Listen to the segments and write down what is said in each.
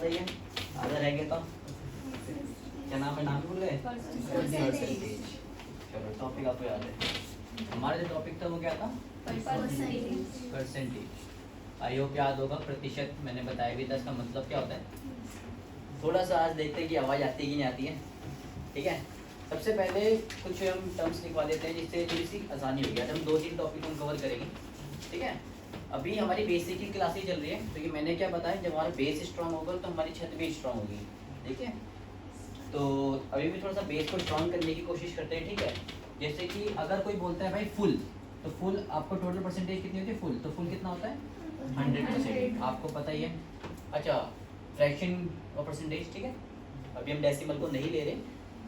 बताइए, आधा रह गया तो क्या नाम है, नाम भूल गए? परसेंटेज। चलो टॉपिक आपको याद है, हमारा जो टॉपिक था वो क्या था? परसेंटेज। आई होप याद होगा। प्रतिशत मैंने बताया भी था, इसका मतलब क्या होता है। थोड़ा सा आज देखते हैं कि आवाज़ आती है कि नहीं आती है। ठीक है, सबसे पहले कुछ हम टर्म्स लिखवा देते हैं जिससे थोड़ी सी आसानी होगी। आज हम 2-3 टॉपिक हम कवर करेंगे। ठीक है, अभी हमारी बेसिक की क्लासेस चल रही है, तो ये मैंने क्या बताया, जब हमारा बेस स्ट्रांग होगा तो हमारी छत भी स्ट्रांग होगी। ठीक है, तो अभी भी थोड़ा सा बेस को स्ट्रांग करने की कोशिश करते हैं। ठीक है, जैसे कि अगर कोई बोलता है भाई फुल, तो फुल आपको टोटल परसेंटेज कितनी होती है? फुल, तो फुल कितना होता है? 100%, आपको पता ही है। अच्छा, फ्रैक्शन और परसेंटेज, ठीक है, अभी हम डेसिमल को नहीं ले रहे।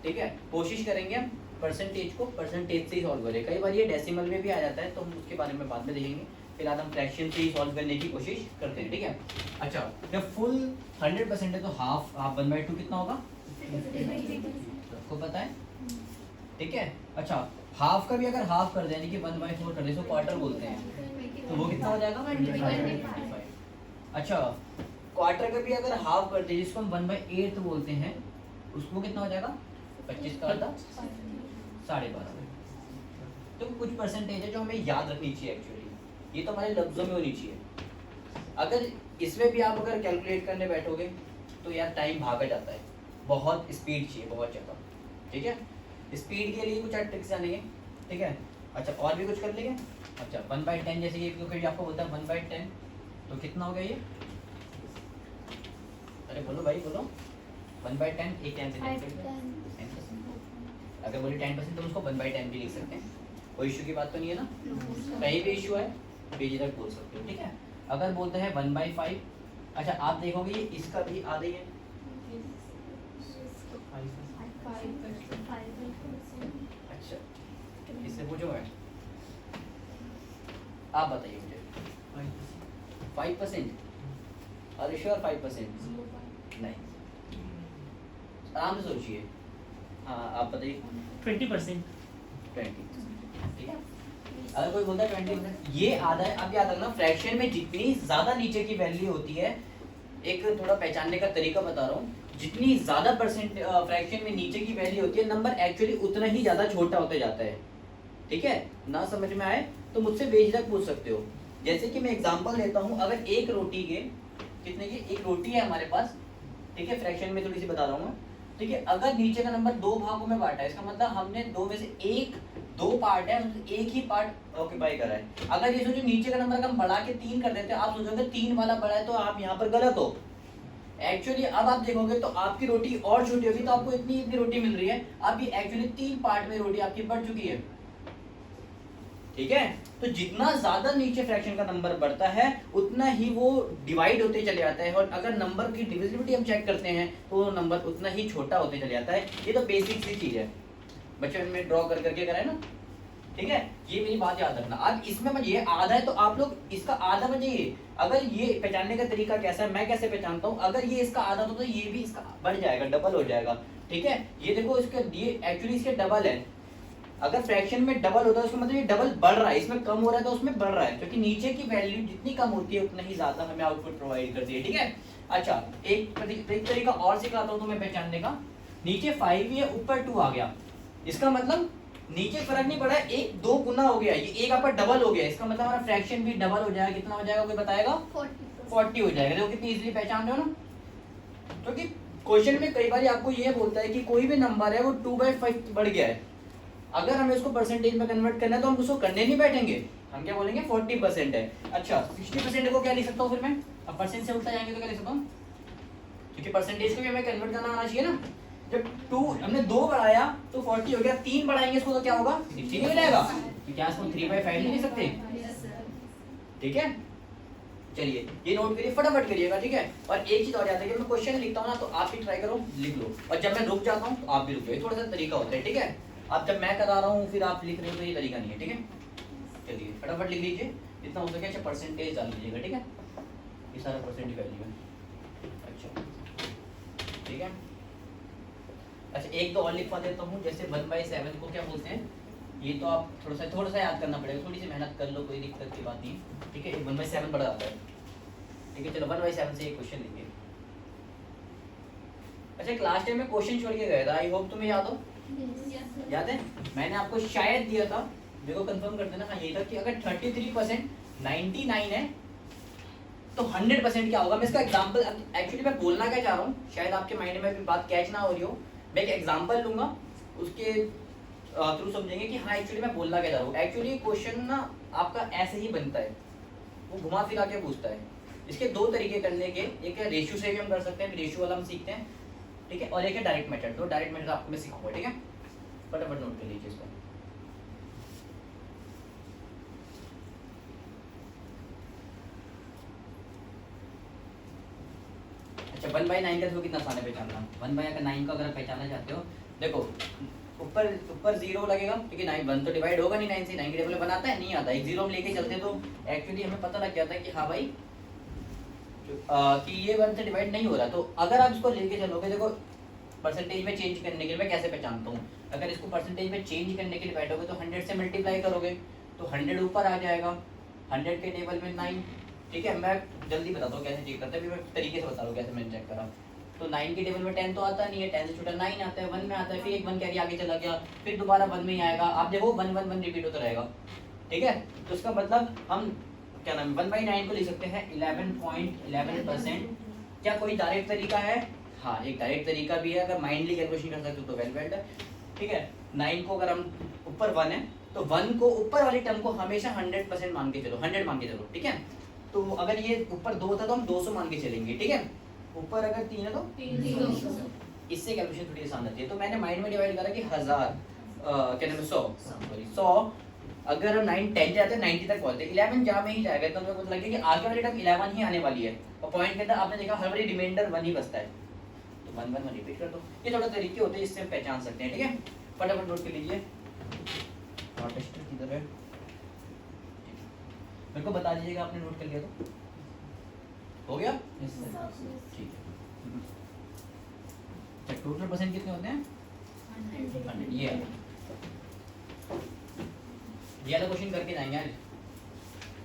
ठीक है, कोशिश करेंगे हम परसेंटेज को परसेंटेज से ही सॉल्व करें। कई बार ये डेसिमल में भी आ जाता है, तो हम उसके बारे में बाद में देखेंगे। फिलहाल हम फ्रैक्शन से ही सॉल्व करने की कोशिश करते हैं। ठीक है, अच्छा, जब फुल 100% है तो हाफ 1/2 कितना होगा? आपको पता है। ठीक है, अच्छा, हाफ का भी अगर हाफ कर दें यानी कि 1/4 कर दे तो क्वार्टर बोलते हैं, तो वो कितना हो जाएगा? 25। अच्छा, क्वार्टर का भी अगर हाफ कर दे जिसको हम 1/8 बोलते हैं, उसको कितना हो जाएगा? 25 का आधा 12.5। तो कुछ परसेंटेज है जो हमें याद रखनी चाहिए। एक्चुअली ये तो हमारे लफ्जों में होनी चाहिए। अगर इसमें भी आप अगर कैलकुलेट करने बैठोगे तो यार टाइम भागा जाता है, बहुत स्पीड चाहिए, बहुत ज़्यादा। ठीक है, स्पीड के लिए कुछ ट्रिक्स जानेंगे। ठीक है, अच्छा, और भी कुछ कर लेंगे। अच्छा, 1/10 जैसे कि कोई आपको बोलता है 1/10, तो कितना हो गया ये? अरे बोलो भाई बोलो, 1/10 एक 10 से 10%। अगर बोले 10% तो उसको 1/10 भी लिख सकते हैं, कोई इशू की बात तो नहीं है ना। कहीं भी इशू है बेझिझक बोल सकते हो। ठीक है, अगर बोलते हैं 1/5, अच्छा आप देखोगे ये इसका भी आधा ही है। अच्छा, इससे पूछोगे, आप बताइए मुझे 5%? अरे श्योर 5%? नहीं, आराम से सोचिए। हाँ आप बताइए। 20%। 20। ठीक है, अगर कोई बोलता है 20%, ये आधा है। अब याद रखना, फ्रैक्शन में जितनी ज्यादा नीचे की वैल्यू होती है, एक थोड़ा पहचानने का तरीका बता रहा हूँ, जितनी ज्यादा परसेंट फ्रैक्शन में नीचे की वैल्यू होती है, नंबर एक्चुअली उतना ही ज्यादा छोटा होते जाता है। ठीक है, ना समझ में आए तो मुझसे बेझिझक पूछ सकते हो। जैसे कि मैं एग्जांपल लेता हूँ, अगर एक रोटी के कितने की एक रोटी है हमारे पास, ठीक है, फ्रैक्शन में थोड़ी सी बता रहा हूँ मैं। ठीक है, अगर नीचे का नंबर 2 भागों में बांटा है, इसका मतलब हमने 2 में से दो पार्ट है, एक ही पार्ट ऑक्यूपाई करा है। अगर ये सोचो नीचे का नंबर हम बढ़ा के 3 कर देते हैं, आप सोचोगे 3 वाला बड़ा है, तो आप यहाँ पर गलत हो। एक्चुअली अब आप देखोगे तो आपकी रोटी और छोटी होगी, तो आपको इतनी इतनी रोटी मिल रही है। अब ये एक्चुअली 3 पार्ट में रोटी आपकी बढ़ चुकी है। ठीक है, तो जितना ज्यादा नीचे फ्रैक्शन का नंबर बढ़ता है उतना ही वो डिवाइड होते चले जाता है, और अगर नंबर की डिविजिबिलिटी हम चेक करते हैं तो वो नंबर उतना ही छोटा होते चले जाता है। ये तो बेसिक सी चीज है, बच्चों में ड्रॉ कर करके कराए ना। ठीक है, ये मेरी बात याद रखना। अब इसमें मुझे ये आधा है तो आप लोग इसका आधा बजाइए। अगर ये पहचानने का तरीका कैसा है, मैं कैसे पहचानता हूँ, अगर ये इसका आधा तो ये भी इसका बढ़ जाएगा, डबल हो जाएगा। ठीक है, ये देखो इसके ये एक्चुअली इसके डबल है। अगर फ्रैक्शन में डबल होता है उसका मतलब ये डबल बढ़ रहा है, इसमें कम हो रहा है तो उसमें बढ़ रहा है, क्योंकि नीचे की वैल्यू जितनी कम होती है उतना ही ज्यादा हमें आउटपुट प्रोवाइड करती है। ठीक है, अच्छा एक तरीका और सिखाता हूँ तुम्हें पहचानने का। नीचे 5 है, ऊपर 2 आ गया, इसका मतलब नीचे फर्क नहीं पड़ा, एक 2 गुना हो गया, ये एक आपका डबल हो गया, इसका मतलब हमारा फ्रैक्शन भी डबल हो जाएगा। कितना हो जाएगा कोई बताएगा? 40 हो जाएगा। देखो कितनी इजीली पहचान रहे हो ना, क्योंकि क्वेश्चन में कई बार आपको ये बोलता है कि कोई भी नंबर है वो 2/5 बढ़ गया है, अगर हमें उसको परसेंटेज में कन्वर्ट करना है तो हम उसको करने नहीं बैठेंगे, हम क्या बोलेंगे 40% है। अच्छा 60% को क्या लिख सकता हूँ फिर मैं? अब परसेंट से उल्टा जाएंगे तो क्या लिख सकता हूँ, क्योंकि परसेंटेज को भी हमें कन्वर्ट करना आना चाहिए ना। जब 2 हमने 2 बढ़ाया तो 40 हो गया, 3 बढ़ाएंगे इसको तो क्या होगा? 60 नहीं हो जाएगा, तो क्या इसको 3/5 नहीं लिख सकते? ठीक है, चलिए ये नोट करिए, फटाफट करिएगा। ठीक है, और एक चीज और याद रखिए, मैं क्वेश्चन लिखता हूँ ना तो आप भी ट्राई करो, लिख लो, और जब मैं रुक जाता हूँ तो आप भी रुक जाओ, थोड़ा सा तरीका होता है। ठीक है, अब जब मैं करा रहा हूँ फिर आप लिख रहे हो तो ये तरीका नहीं है। ठीक है, चलिए फटाफट लिख लीजिए जितना हो सके। अच्छा परसेंटेज डाल लीजिएगा। ठीक है, ये सारा परसेंटेज वैल्यू है। अच्छा ठीक है, अच्छा एक तो और लिखवा देता हूँ, जैसे 1/7 को क्या बोलते हैं, ये तो आप थोड़ा सा याद करना पड़ेगा, थोड़ी सी मेहनत कर लो, कोई दिक्कत की बात नहीं। ठीक है, 1/7 बढ़ जाता है। ठीक है, चलो 1/7 से एक क्वेश्चन लेंगे। अच्छा क्लास टेन में क्वेश्चन छोड़ के गया था, आई होप तुम्हें याद हो। याद है मैंने आपको शायद दिया था, मेरे को कंफर्म कर देना। हाँ ये था कि अगर 33% 99 है तो 100% क्या होगा। मैं इसका एग्जांपल एक्चुअली मैं बोलना क्या चाह रहा हूँ, शायद आपके माइंड में अभी बात कैच ना हो रही हो। मैं एक एग्जांपल लूंगा, उसके थ्रू समझेंगे कि हाँ एक्चुअली मैं बोलना क्या चाह रहा हूँ। एक्चुअली क्वेश्चन ना आपका ऐसे ही बनता है, वो घुमा फिरा के पूछता है। इसके दो तरीके करने के, एक है रेशियो से भी हम कर सकते हैं, रेशियो वाला हम सीखते हैं, ठीक है, और एक है डायरेक्ट मेथड। तो डायरेक्ट मेथड आपको मैं सिखाऊंगा, ठीक है, फटाफट नोट कर लीजिए इसको। अच्छा 1/9 का देखो कितना आसान है पहचानना। 1/9 का अगर आप पहचानना चाहते हो, देखो ऊपर ऊपर 0 लगेगा क्योंकि 9 1 तो डिवाइड होगा नहीं 9 से। 9 के टेबल में बनाता है नहीं आता, एक 0 हम लेके चलते तो एक्चुअली हमें पता लग जाता है कि हाँ भाई कि ये 1 से डिवाइड नहीं हो रहा। तो अगर आप इसको लेके चलोगे, देखो परसेंटेज में चेंज करने के लिए मैं कैसे पहचानता हूँ, अगर इसको परसेंटेज में चेंज करने के लिए बैठोगे तो 100 से मल्टीप्लाई करोगे तो 100 ऊपर आ जाएगा, 100 के टेबल में 9, ठीक है। मैं जल्दी बताता हूँ कैसे चेक करते हैं, मैं तरीके से बता रहा हूँ कैसे मैंने चेक करा। तो 9 के टेबल में 10 तो आता नहीं है, 10 से छोटा 9 आता है, 1 में आता है, फिर एक 1 कैरी आगे चला गया, फिर दोबारा 1 में ही आएगा। आप देखो 1 1 1 रिपीट होता रहेगा, ठीक है। तो इसका मतलब हम क्या नाम है 1/9 को लिख सकते हैं 11.11%। क्या कोई डायरेक्ट तरीका है? हाँ एक डायरेक्ट तरीका भी है, अगर माइंडली कैलकुलेशन कर सकते हो तो वेल वेल्ड है, ठीक है। 9 को अगर हम ऊपर 1 है तो 1 को ऊपर वाली टर्म को हमेशा 100% मान के चलो, 100 मान के चलो, ठीक है। तो अगर ये ऊपर 2 था तो हम 200 मान के चलेंगे, ठीक है। ऊपर अगर 3 है तो 300। इससे कैलकुलेशन थोड़ी आसान रहती है। तो मैंने माइंड में डिवाइड करा कि 1000 क्या नाम है 100 सॉरी 100। अगर हम 9 10 जाते हैं 90 तक पहुंचते 11 जा में ही जाएगा, तो मेरे को लगेगा कि आगे वाली टर्म 11 ही आने वाली है, और पॉइंट के अंदर आपने देखा हर बारी रिमाइंडर 1 ही बचता है, तो 1 1 1 रिपीट कर दो। ये थोड़ा तरीके होते हैं, इससे हम पहचान सकते हैं, ठीक है। फटाफट नोट कर लीजिए। और टेस्टर किधर है, मेरे को बता दीजिएगा आपने नोट कर लिया तो। हो गया ठीक है। अच्छा टोटल परसेंट कितने होते हैं 100। ये वाला क्वेश्चन करके जाएंगे आज।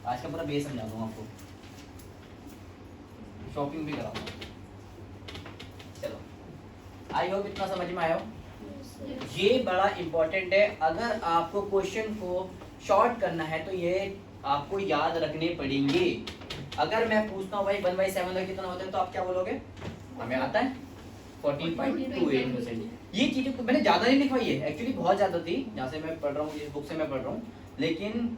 आज का पूरा बेस समझा दूंगा आपको, शॉपिंग भी कराऊंगा। चलो आई होप इतना समझ में आया हो। ये बड़ा इंपॉर्टेंट है, अगर आपको क्वेश्चन को शॉर्ट करना है तो ये आपको याद रखने पड़ेंगे। अगर मैं पूछता हूँ भाई 1/7 कितना होता है तो आप क्या बोलोगे, हमें आता है 14.28%। ये चीजें तो मैंने ज्यादा नहीं लिखवाई है, एक्चुअली बहुत ज्यादा थी जहाँ से मैं पढ़ रहा हूँ, जिस बुक से मैं पढ़ रहा हूँ, लेकिन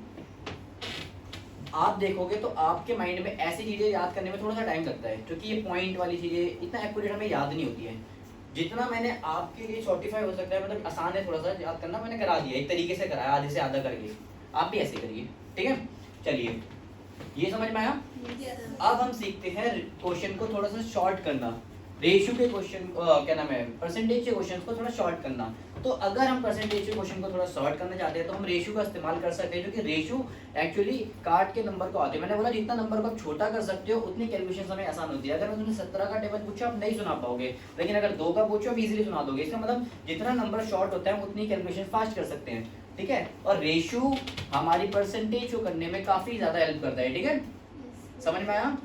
आप देखोगे तो आपके माइंड में ऐसी चीजें याद करने में थोड़ा सा टाइम लगता है, क्योंकि ये पॉइंट वाली चीजें इतना एक्यूरेट हमें याद नहीं होती है। जितना मैंने आपके लिए शॉर्टिफाई हो सकता है, मतलब आसान है थोड़ा सा याद करना, मैंने करा दिया, एक तरीके से कराया आधे से आधा करके, आप भी ऐसे करिए, ठीक है। चलिए ये समझ में आया। अब हम सीखते हैं क्वेश्चन को थोड़ा सा शॉर्ट करना, रेशियो के क्वेश्चन क्या नाम है परसेंटेज के क्वेश्चन को थोड़ा शॉर्ट करना। तो अगर हम परसेंटेज के क्वेश्चन को थोड़ा शॉर्ट करना चाहते हैं तो हम रेशियो का इस्तेमाल कर सकते हैं, क्योंकि रेशियो एक्चुअली काट के नंबर को आते हैं। मैंने बोला जितना नंबर को आप छोटा कर सकते हो उतनी कैलकुलेशन हमें आसान होती है। अगर मैं तुमने 17 का टेबल पूछा आप नहीं सुना पाओगे, लेकिन अगर 2 का पूछो आप इजीली सुना दोगे। इसका मतलब जितना नंबर शॉर्ट होता है उतनी कैलकुलेशन फास्ट कर सकते हैं, ठीक है। और रेशियो हमारी परसेंटेज को करने में काफी ज्यादा हेल्प करता है, ठीक है। समझ में आया?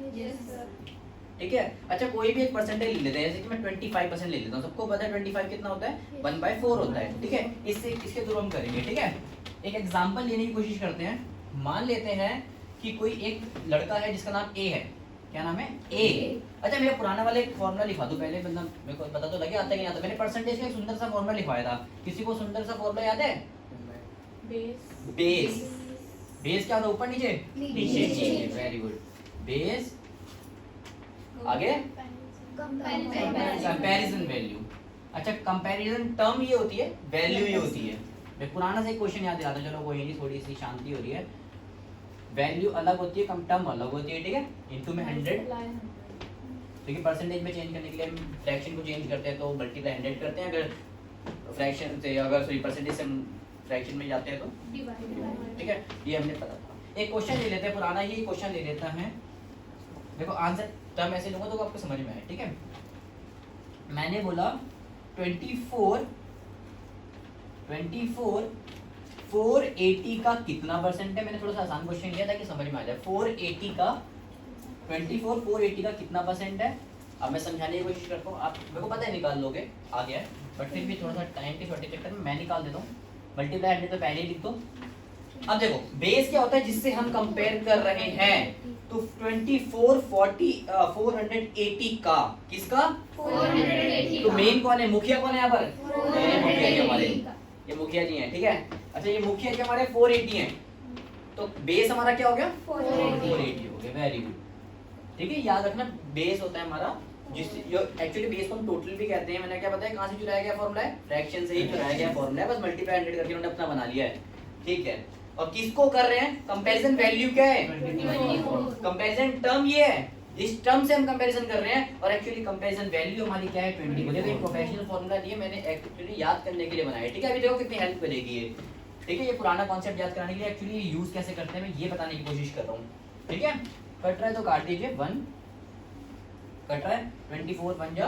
ठीक है। अच्छा कोई भी एक परसेंटेज ले लेते हैं, जैसे कि मैं 25% ले लेता हूँ। सबको पता है 25 कितना होता है 1/4 होता है, ठीक है। इससे इसके थ्रू हम करेंगे, ठीक है। एक एग्जांपल लेने की कोशिश करते हैं। मान लेते हैं कि कोई एक लड़का है जिसका नाम ए है। क्या नाम है ए। अच्छा मेरा पुराना वाला एक फॉर्मूला लिखा दो पहले, मतलब मेरे को पता तो लगे आता है कि नहीं आता। मैंने परसेंटेज का एक सुंदर सा फॉर्मूला लिखवाया था, किसी को सुंदर सा फॉर्मूला याद है? बेस बेस क्या होता है ऊपर नीचे नीचे, वेरी गुड। बेस आगे कंपैरिजन वैल्यू। अच्छा कंपैरिजन टर्म ये होती है, वैल्यू ये होती है। मैं पुराना से क्वेश्चन याद दिलाता, चलो कोई नहीं, थोड़ी सी शांति हो रही है। वैल्यू अलग होती है, कम टर्म अलग होती है, ठीक है। इनटू में 100, क्योंकि परसेंटेज में चेंज करने के लिए हम फ्रैक्शन को चेंज करते हैं तो मल्टीप्लाई 100 करते हैं। अगर फ्रैक्शन से अगर सॉरी परसेंटेज से फ्रैक्शन में जाते हैं तो ठीक है। ये हमने पता था। एक क्वेश्चन ले लेते हैं, पुराना ही क्वेश्चन ले लेता है। देखो आंसर टर्म ऐसे लूंगा तो आपको समझ में आए, ठीक है। मैंने बोला 24 480 का कितना परसेंट है। मैंने थोड़ा सा आसान क्वेश्चन लिया था कि समझ में आ जाए। 480 का 24 480 का कितना परसेंट है। अब मैं समझाने की कोशिश करता हूँ, आप मेरे को पता है निकाल लोगे, आ गया है, बट फिर भी थोड़ा सा टाइम के छोटे चक्कर में मैं निकाल देता हूँ। मल्टीप्लाई 100 तो पहले ही लिख दो। अब देखो बेस क्या होता है जिससे हम कंपेयर कर रहे हैं, तो 480 का, किसका 480 तो मेन कौन है, मुखिया कौन है यहाँ पर, मुखिया जी हमारे, ये मुखिया जी हैं, ठीक है। अच्छा ये मुखिया जी हमारे 480 हैं, तो बेस हमारा क्या हो गया 480 हो गया, वेरी गुड, ठीक है। याद रखना बेस होता है हमारा जिस जो एक्चुअली बेस को हम टोटल भी कहते हैं। मैंने क्या बताया कहाँ से चुराया गया फॉर्मूला है, फ्रैक्शन से ही चुराया गया फॉर्मूला है, बस मल्टीप्लाई 100 करके उन्होंने अपना बना लिया है, ठीक है। और किसको कर रहे हैं कंपैरिजन, वैल्यू क्या है, कंपैरिजन टर्म ये है, इस टर्म से हम कंपैरिजन कर रहे हैं, और एक्चुअली कंपैरिजन वैल्यू हमारी क्या है 20 को। देखो एक प्रोफेशनल फॉर्मूला दिए मैंने एक्चुअली याद करने के लिए बनाया, ठीक है। अभी देखो कितनी हेल्प करेगी ये, ठीक है। ये पुराना कॉन्सेप्ट याद कराने के लिए एक्चुअली यूज कैसे करते हैं मैं ये बताने की कोशिश कर रहा हूँ, ठीक है। कट रहा है तो काट दीजिए, 1 कट रहा है, 24 1 जा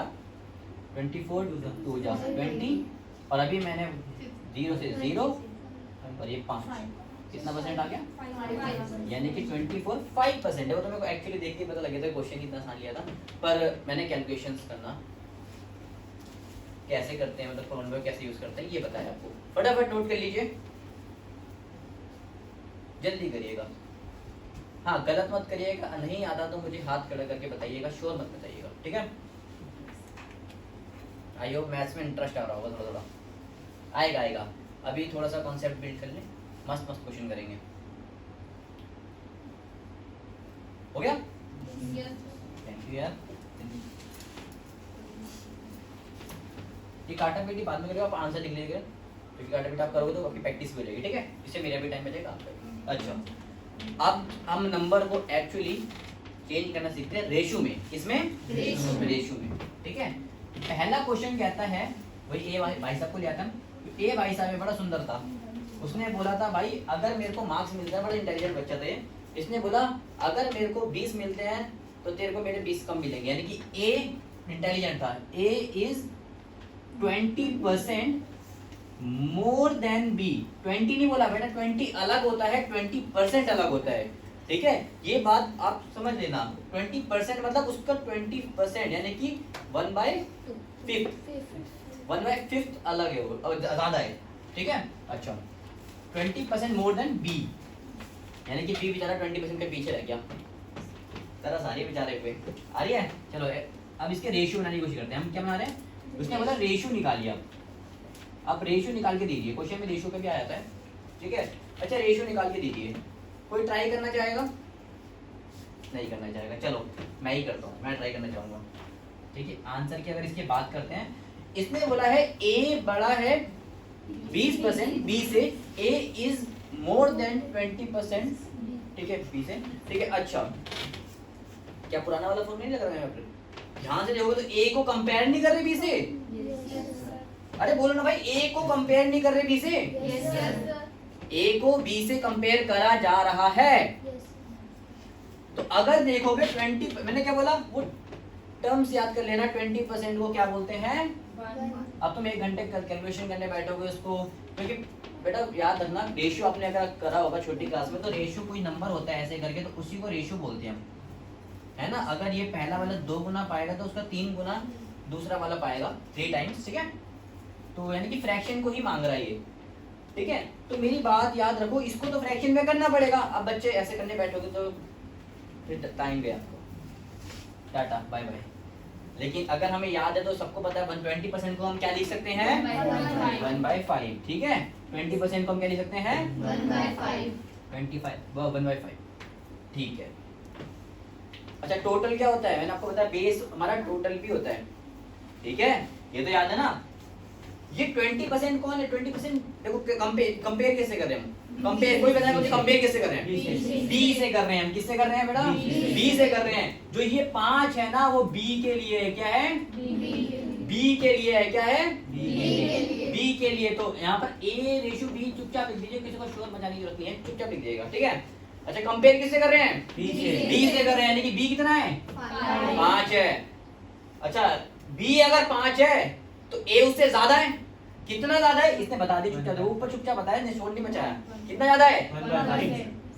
24 2 जा 20, और अभी मैंने 0 से 0 और ये 5, कितना परसेंट आ गया, यानी कि 24.5% है। वो तो मेरे को एक्चुअली देख के पता लग गया था क्वेश्चन कितना आसान लिया था, पर मैंने कैलकुलेशंस करना कैसे करते हैं, मतलब फॉर्मूला कैसे यूज करते हैं ये बताया आपको। फटाफट नोट कर लीजिए, जल्दी करिएगा, हाँ गलत मत करिएगा, नहीं आता तो मुझे हाथ खड़ा करके बताइएगा, श्योर मत बताइएगा, ठीक है। आई होप मैथ्स में इंटरेस्ट आ रहा होगा, थोड़ा थोड़ा आएगा आएगा। अभी थोड़ा सा कॉन्सेप्ट बिल्ड कर लें, मस्त मस्त क्वेश्चन करेंगे, हो गया, थैंक यू यार। ये काटा पेटी बाद में करेगा, आप आंसर लिख लीजिएगा, क्योंकि काटा पेटी आप करोगे तो आपकी प्रैक्टिस भी हो जाएगी, ठीक है, इससे मेरा भी टाइम बचेगा आपका। अच्छा अब हम नंबर को एक्चुअली चेंज करना सीखते हैं रेशो में, किसमें, रेशो में, ठीक है। पहला क्वेश्चन कहता है, वही ए भाई साहब को लिया था, ए भाई साहब बड़ा सुंदर था, उसने बोला था भाई अगर मेरे को मार्क्स मिलता है, बड़ा इंटेलिजेंट बच्चा था ये, इसने बोला अगर मेरे को 20 मिलते हैं तो तेरे को मेरे 20 कम मिलेंगे, यानी कि ए इंटेलिजेंट था, ए इज 20% मोर देन बी। 20 नहीं बोला बेटा, 20 अलग होता है, 20% अलग होता है, ठीक है। ये बात आप समझ लेना, 20% मतलब उसका 20% यानी कि 1/5 अलग है, वो ज्यादा है, ठीक है। अच्छा 20% मोर देन बी, यानी कि बी बेचारा 20% के पीछे रह गया, तरह सारी बेचारे पे आ रही है। चलो अब इसके रेशियो बनाने की कोशिश करते हैं, हम क्या बना रहे हैं, उसने बोला रेशियो निकालिए, आप रेशियो निकाल के दीजिए, क्वेश्चन में रेशियो का भी आ जाता है, ठीक है। अच्छा रेशियो निकाल के दीजिए, कोई ट्राई करना चाहेगा, नहीं करना चाहेगा, चलो मैं ही करता हूँ, मैं ट्राई करना चाहूंगा, ठीक है। आंसर की अगर इसकी बात करते हैं, इसने बोला है ए बड़ा है 20% बी से, ए इज मोर देन 20%, ठीक है, बी से, ठीक है। अच्छा क्या पुराना वाला फॉर्म नहीं लग रहा है यहाँ पर, ध्यान से देखोगे तो ए को कंपेयर नहीं कर रहे बी से, अरे बोलो ना भाई, ए को कंपेयर नहीं कर रहे बी से, ए को बी से कंपेयर करा जा रहा है। तो अगर देखोगे 20, मैंने क्या बोला, वो टर्म्स याद कर लेना, 20% को क्या बोलते हैं, अब तुम 1 घंटे कैलकुलेशन करने बैठोगे उसको, क्योंकि बेटा याद रखना रेशियो आपने अगर करा होगा छोटी क्लास में, तो रेशियो कोई नंबर होता है ऐसे करके, तो उसी को रेशियो बोलते हैं हम, है ना। अगर ये पहला वाला 2 गुना पाएगा तो उसका 3 गुना दूसरा वाला पाएगा, 3 टाइम्स, ठीक है। तो यानी कि फ्रैक्शन को ही मांग रहा है ये, ठीक है। तो मेरी बात याद रखो, इसको तो फ्रैक्शन में करना पड़ेगा, अब बच्चे ऐसे करने बैठोगे तो फिर टाइम गया आपको, टाटा बाय बाय। लेकिन अगर हमें याद है तो सबको पता है 120% को हम क्या लिख सकते हैं 1/5, ठीक है। 20% को हम क्या लिख सकते हैं 1/5, ठीक है। अच्छा टोटल क्या होता है, मैंने आपको बताया बेस हमारा टोटल भी होता है, ठीक है, ये तो याद है ना। ये 20% कौन है, 20% देखो कंपेयर कैसे कर रहे हैं हम, कंपेयर कोई बताएगा मुझे कंपेयर कैसे कर रहे हैं, बी से कर रहे हैं हम, किससे कर रहे हैं बेटा, बी से कर रहे हैं। जो ये 5 है ना वो बी के लिए है, क्या है, बी के लिए है, क्या है, बी के लिए। तो यहाँ पर ए रेशो बी चुपचाप लिख दीजिए, किसी को शोर मचाने की जरूरत नहीं है, चुपचाप लिख दीजिएगा, ठीक है। अच्छा कंपेयर किससे कर रहे हैं, बी से कर रहे हैं, यानी कि बी कितना है 5 है। अच्छा बी अगर 5 है तो ए उससे ज्यादा है, कितना ज्यादा है इसने बता दिया, चुपचाप ऊपर चुपचाप बताया, ने शोर नहीं मचाया, कितना ज्यादा है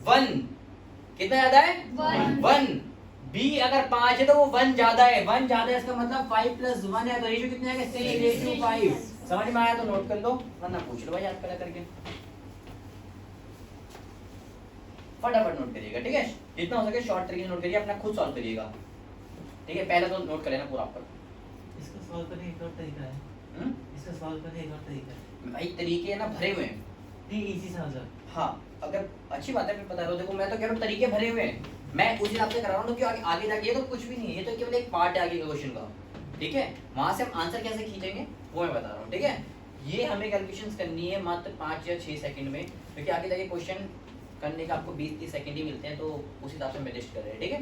1, कितना ज्यादा है 1, बी अगर 5 है तो वो 1 ज्यादा है, 1 ज्यादा है इसका मतलब 5 प्लस 1 है, तो रेशियो कितने आएगा 3:5। समझ में आया तो नोट कर लो, वरना पूछ लो भाई याद करा करके, फटाफट नोट करिएगा, ठीक है। जितना हो सके शॉर्ट तरीके से नोट करिए, अपना खुद सॉल्व करिएगा, ठीक है। पहले तो नोट कर लेना पूरा आपका। इसको सॉल्व करने का एक और तरीका है। इसको सॉल्व करने का एक और तरीका है भाई तरीके ना भरे हुए हैं, नहीं इजी सा आंसर। हाँ अगर अच्छी बात है, मैं बता रहा हूँ, देखो मैं तो कह रहा हूँ तरीके भरे हुए हैं, मैं उस हिसाब से करा रहा हूँ, क्योंकि आगे जाके ये तो कुछ भी नहीं है, ये तो केवल एक पार्ट है आगे के क्वेश्चन का, ठीक है। वहां से हम आंसर कैसे खींचेंगे वो मैं बता रहा हूँ, ठीक है। ये हमें कैलकुलेशंस करनी है मात्र 5 या 6 सेकंड में, क्योंकि आगे जाके क्वेश्चन करने का आपको 20-30 सेकंड ही मिलते हैं, तो उस हिसाब से हम लिस्ट कर रहे हैं, ठीक है।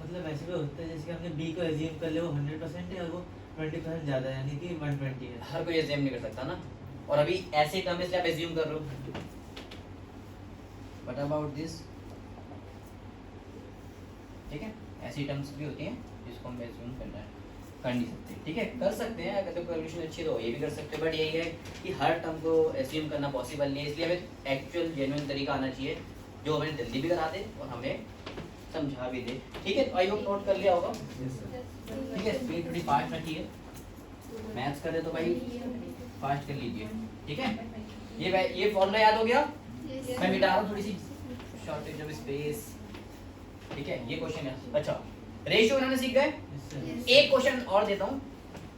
मतलब ऐसे भी होता है जैसे कि हमने बी को एज्यूम कर लिया वो 100% है और वो 20% ज्यादा है, यानी कि 120 है। हर कोई एज्यूम नहीं कर सकता ना, और अभी ऐसे टर्म इसलिए आप एज्यूम कर रहे हो। व्हाट अबाउट दिस, ठीक है, ऐसी टर्म्स भी होती हैं जिसको हम एज्यूम करना है, कर नहीं सकते, ठीक है। कर सकते हैं अगर तो कैलकुलेशन अच्छी तो ये भी कर सकते हैं, बट यही है कि हर टर्म को एज्यूम करना पॉसिबल नहीं है, इसलिए हमें एक्चुअल जेन्युइन तरीका आना चाहिए जो हमें जल्दी भी करा दे और हमें समझा भी दे, ठीक है। आई होप नोट कर लिया होगा, ठीक है। स्पीड थोड़ी फास्ट रखिए, मैथ्स कर रहे तो भाई फास्ट कर लीजिए, ठीक है। ये फॉर्मूला याद हो गया, मैं मिटा रहा हूँ थोड़ी सी शॉर्टेज ऑफ स्पेस, ठीक है। ये क्वेश्चन है, अच्छा रेशियो बनाना सीख गए। एक क्वेश्चन और देता हूँ,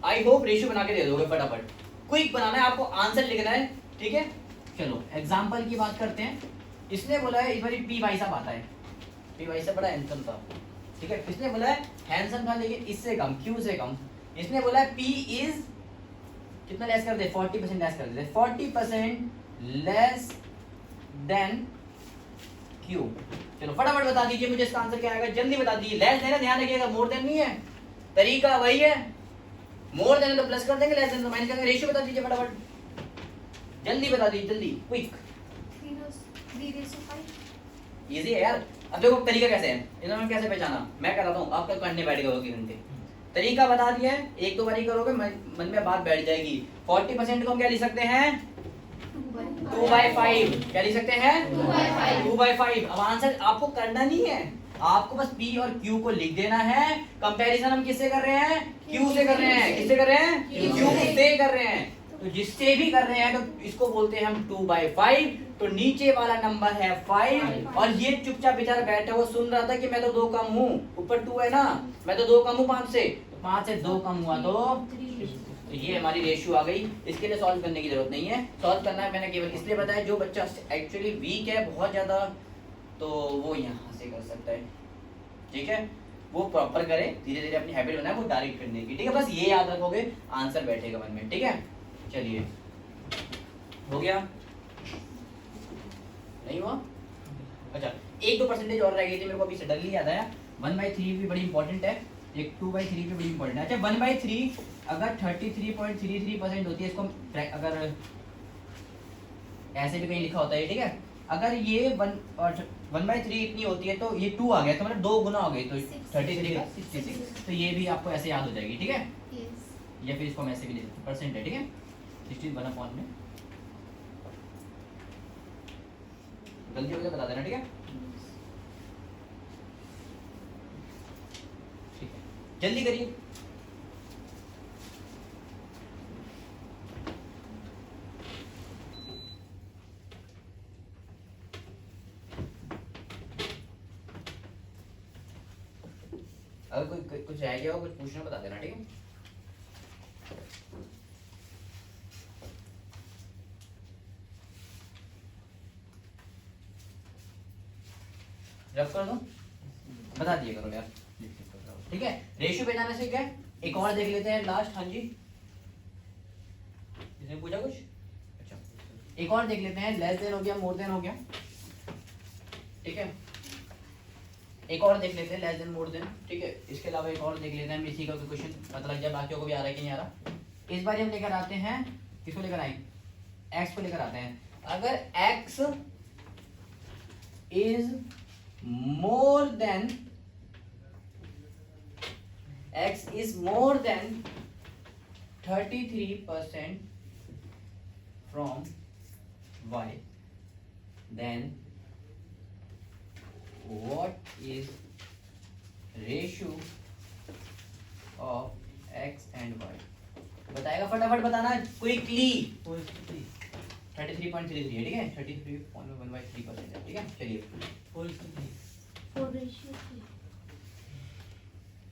आई होप रेशियो बना के दे दोगे फटाफट, क्विक बनाना है आपको, आंसर लिखना है, ठीक है। चलो एग्जांपल की बात करते हैं। इसने बोला है इस बार पी वाई साहब आता है, पी वाई साहब बड़ा हैंडसम था, ठीक है। इसने बोला है हैंडसम था लेकिन इससे कम, क्यू से कम। इसने बोला है पी इज कितना लेस कर दे, 40% लेस कर दे, 40% लेस देन क्यू। चलो फटाफट बता दीजिए मुझे इसका आंसर क्या आएगा, जल्दी बता दीजिए। लेस देना ध्यान रखिएगा, मोर देन नहीं है, तरीका वही है, मोर देन तो प्लस कर देंगे, लेस देन तो माइनस करेंगे। रेशियो बता दीजिए फटाफट, जल्दी बता दीजिए, जल्दी क्विक। इजी है यार। अब देखो तरीका कैसे है, इन्होंने कैसे पहचाना, मैं कराता हूँ, आप कल पढ़ने बैठ गए होगे घंटे। तरीका बता दिया है, एक दो बारी करोगे मन में बात बैठ जाएगी। 40% को हम क्या लिख सकते हैं 2/5, क्या लिख सकते हैं 2/5। अब आंसर आपको करना नहीं है, आपको बस P और Q को लिख देना है। कंपैरिजन हम किससे कर रहे हैं, Q से कर रहे हैं, किससे कर रहे हैं, Q से कर रहे हैं। तो जिससे भी कर रहे हैं तो इसको बोलते हैं हम 2/5। तो नीचे वाला नंबर है 5 और ये चुपचाप बेचारा बैठा हुआ सुन रहा था कि मैं तो 2 कम हूँ, ऊपर 2 है ना, मैं तो 2 कम हूँ 5 से, तो 5 से 2 कम हुआ तो ये हमारी रेशियो आ गई। इसके लिए सॉल्व करने की जरूरत नहीं है, सॉल्व करना है मैंने केवल इसलिए बताया जो बच्चा एक्चुअली वीक है बहुत ज्यादा, तो वो यहाँ से कर सकता है, ठीक है। वो प्रॉपर करे, धीरे धीरे अपनी हैबिट बनाए वो डायरेक्ट करने की, ठीक है। बस ये याद रखोगे आंसर बैठेगा मन में, ठीक है। चलिए हो गया, नहीं हुआ, अच्छा 1-2% और रह गई थी, मेरे को अभी सडनली याद आया। 1/3 भी बड़ी इंपॉर्टेंट है, एक 2/3 भी बड़ी इंपॉर्टेंट है। अच्छा 1/3 अगर 33.33% होती है, इसको अगर ऐसे भी कहीं लिखा होता है, ठीक है। अगर ये 1/3 इतनी होती है तो ये 2 आ गया, तो मतलब 2 गुना हो गई, तो 33 का 66, तो ये भी आपको ऐसे याद हो जाएगी, ठीक है। या फिर इसको हम ऐसे भी लिख सकते परसेंट है, ठीक है। 16 में गलती हो तो बता देना, ठीक है। ठीक है जल्दी करिए। अगर कोई कुछ रह गया हो कुछ पूछना बता देना, ठीक है। रफ कर दो, बता दिए करो यार, ठीक है। रेशियो पे जाने से क्या है, एक और देख लेते हैं लास्ट। हाँ जी इसने पूछा कुछ, अच्छा एक और देख लेते हैं। लेस देन हो गया, मोर देन हो गया, ठीक है। एक और देख लेते हैं लेस देन मोर देन, ठीक है। इसके अलावा एक और देख लेते हैं, हम इसी का क्वेश्चन मतलब जब बाकियों को भी आ रहा है कि नहीं आ रहा। इस बार हम लेकर आते हैं, किसको लेकर आए, एक्स को लेकर आते हैं। अगर x is more than x is more than 33% from y, then what is ratio of X and Y, बताएगा फटाफट बताना क्विकली। 33.33 है, ठीक है, 33.1/3% है, ठीक है। चलिए 4:3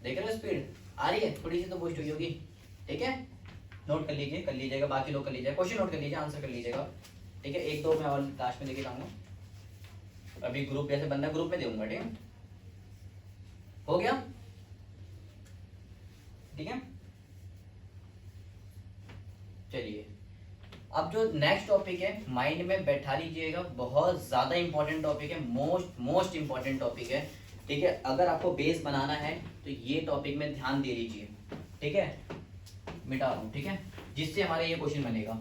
देख रहे हो स्पीड आ रही है, थोड़ी सी तो बूस्ट हुई होगी, ठीक है। नोट कर लीजिए, कर लीजिएगा, बाकी लोग कर लीजिए, क्वेश्चन नोट कर लीजिए, आंसर कर लीजिएगा, ठीक है। एक दो मैं और लास्ट में लेके जाऊंगा, अभी ग्रुप जैसे बनना ग्रुप में दूंगा, ठीक है। हो गया, ठीक है। चलिए अब जो नेक्स्ट टॉपिक है माइंड में बैठा लीजिएगा, बहुत ज्यादा इंपॉर्टेंट टॉपिक है, मोस्ट इंपॉर्टेंट टॉपिक है, ठीक है। अगर आपको बेस बनाना है तो ये टॉपिक में ध्यान दे लीजिए, ठीक है। मिटा रहा हूँ, ठीक है, जिससे हमारा ये क्वेश्चन बनेगा।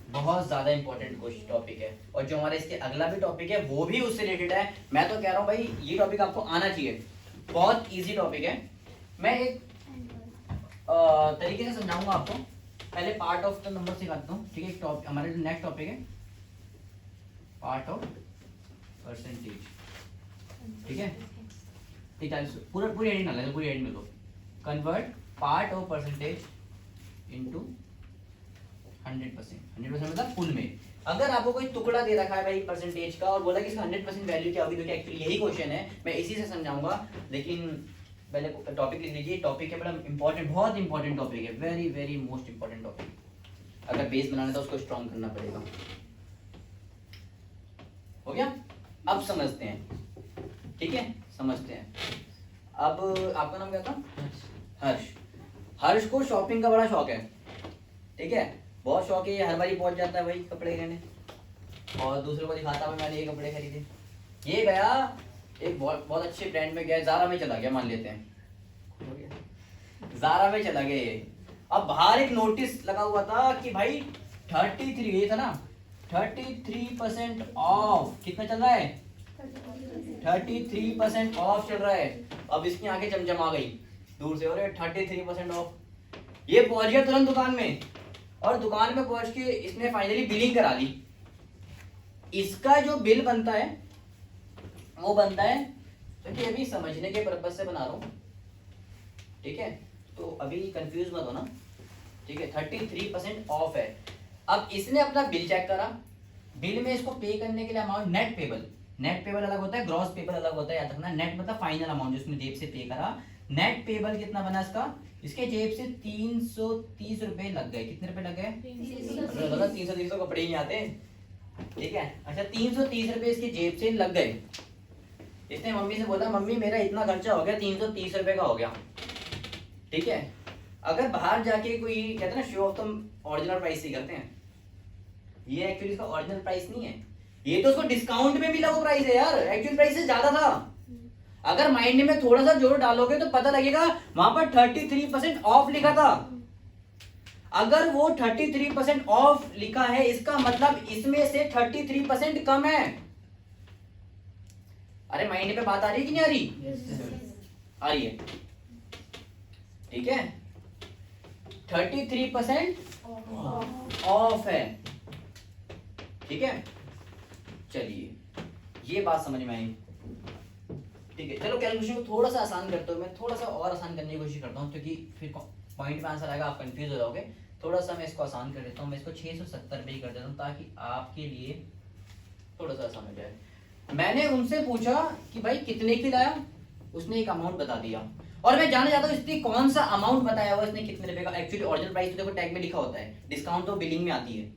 बहुत ज्यादा इंपॉर्टेंट क्वेश्चन टॉपिक है, और जो हमारा इसके अगला भी टॉपिक है वो भी उससे रिलेटेड है। मैं तो कह रहा हूँ भाई ये टॉपिक आपको आना चाहिए, बहुत इजी टॉपिक है। मैं एक तरीके से समझाऊंगा आपको, पहले पार्ट ऑफ द नंबर सिखाता हूँ, ठीक है। टॉपिक हमारे जो नेक्स्ट टॉपिक है पार्ट ऑफ परसेंटेज, ठीक है। ठीक है, पूरी हेडिंग ना लो, पूरी heading low, convert part of percentage into 100%। 100% मतलब फुल में। अगर आपको कोई टुकड़ा दे रखा है भाई परसेंटेज का और बोला कि इसका 100% वैल्यू क्या होगी, तो एक्चुअली यही क्वेश्चन है, मैं इसी से समझाऊंगा। लेकिन पहले टॉपिक लिख लीजिए, टॉपिक है बड़ा इंपॉर्टेंट, बहुत इंपॉर्टेंट टॉपिक है, very very most important topic. अगर बेस बनाना था उसको स्ट्रॉन्ग करना पड़ेगा। हो गया, अब समझते हैं, ठीक है, समझते हैं। अब आपका नाम क्या था? हर्ष। हर्ष को शॉपिंग का बड़ा शौक है, ठीक है, बहुत शौक है, ये हर बार ही पहुंच जाता है भाई कपड़े लेने, और दूसरों को दिखाता है मैंने ये कपड़े खरीदे। ये गया एक बहुत अच्छे ब्रांड में गया, ज़ारा में चला गया, मान लेते हैं, हो गया ज़ारा में चला गया ये। अब बाहर एक नोटिस लगा हुआ था कि भाई 33, ये था ना 33% ऑफ, कितना चल रहा है? 33% ऑफ चल रहा है। अब इसकी आंखें चमचमा गई दूर से, और 33% ऑफ। ये पहुंच गया तुरंत दुकान में, और दुकान में पहुंच के इसने फाइनली बिलिंग करा ली। इसका जो बिल बनता है वो बनता है, क्योंकि अभी समझने के पर्पज से बना रहा हूँ, ठीक है, तो अभी कंफ्यूज मत होना, ठीक है। 33% ऑफ है। अब इसने अपना बिल चेक करा, बिल में इसको पे करने के लिए अमाउंट, नेट पेबल अलग होता है, ग्रॉस पेबल अलग होता है, याद रखना। नेट मतलब फाइनल अमाउंट जो उसने जेब से पे करा। नेट पेबल कितना बना इसका? इसके जेब से 330 रुपए लग गए। कितने रुपए लग गए? 330 तो कपड़े ही नहीं आते, ठीक है। अच्छा 330 रुपए इसकी जेब से लग गए। इसने मम्मी से बोला, मम्मी मेरा इतना खर्चा हो गया, 330 रुपए का हो गया, ठीक है। अगर बाहर जाके कोई कहते हैं ना शो ऑफ, तो ओरिजिनल प्राइस ही करते हैं, ये एक्चुअली इसका ओरिजिनल प्राइस नहीं है, ये तो उसको डिस्काउंट में भी लगो प्राइस है यार, एक्चुअल प्राइस से ज्यादा था। अगर माइंड में थोड़ा सा जोर डालोगे तो पता लगेगा, वहां पर 33% ऑफ लिखा था। अगर वो 33% ऑफ लिखा है, इसका मतलब इसमें से 33% कम है। अरे माइंड पे बात आ रही है कि नहीं आ रही? आ रही है, ठीक है। 33% ऑफ है, ठीक है। चलिए ये बात समझ में आई, ठीक है। चलो कैलकुलेशन को थोड़ा सा आसान करते हो, मैं थोड़ा सा और आसान करने की कोशिश करता हूँ, क्योंकि फिर पॉइंट में आंसर आएगा, आप कंफ्यूज हो जाओगे। थोड़ा सा मैं इसको आसान कर देता हूँ, मैं इसको 670 पे ही कर देता हूँ, ताकि आपके लिए थोड़ा सा आसान हो जाए। मैंने उनसे पूछा कि भाई कितने की लाया, उसने एक अमाउंट बता दिया, और मैं जानना चाहता हूँ इसने कौन सा अमाउंट बताया हुआ, इसने कितने रुपए का। एक्चुअली ओरिजिनल प्राइस तो देखो टैग में लिखा होता है, डिस्काउंट तो बिलिंग में आती है,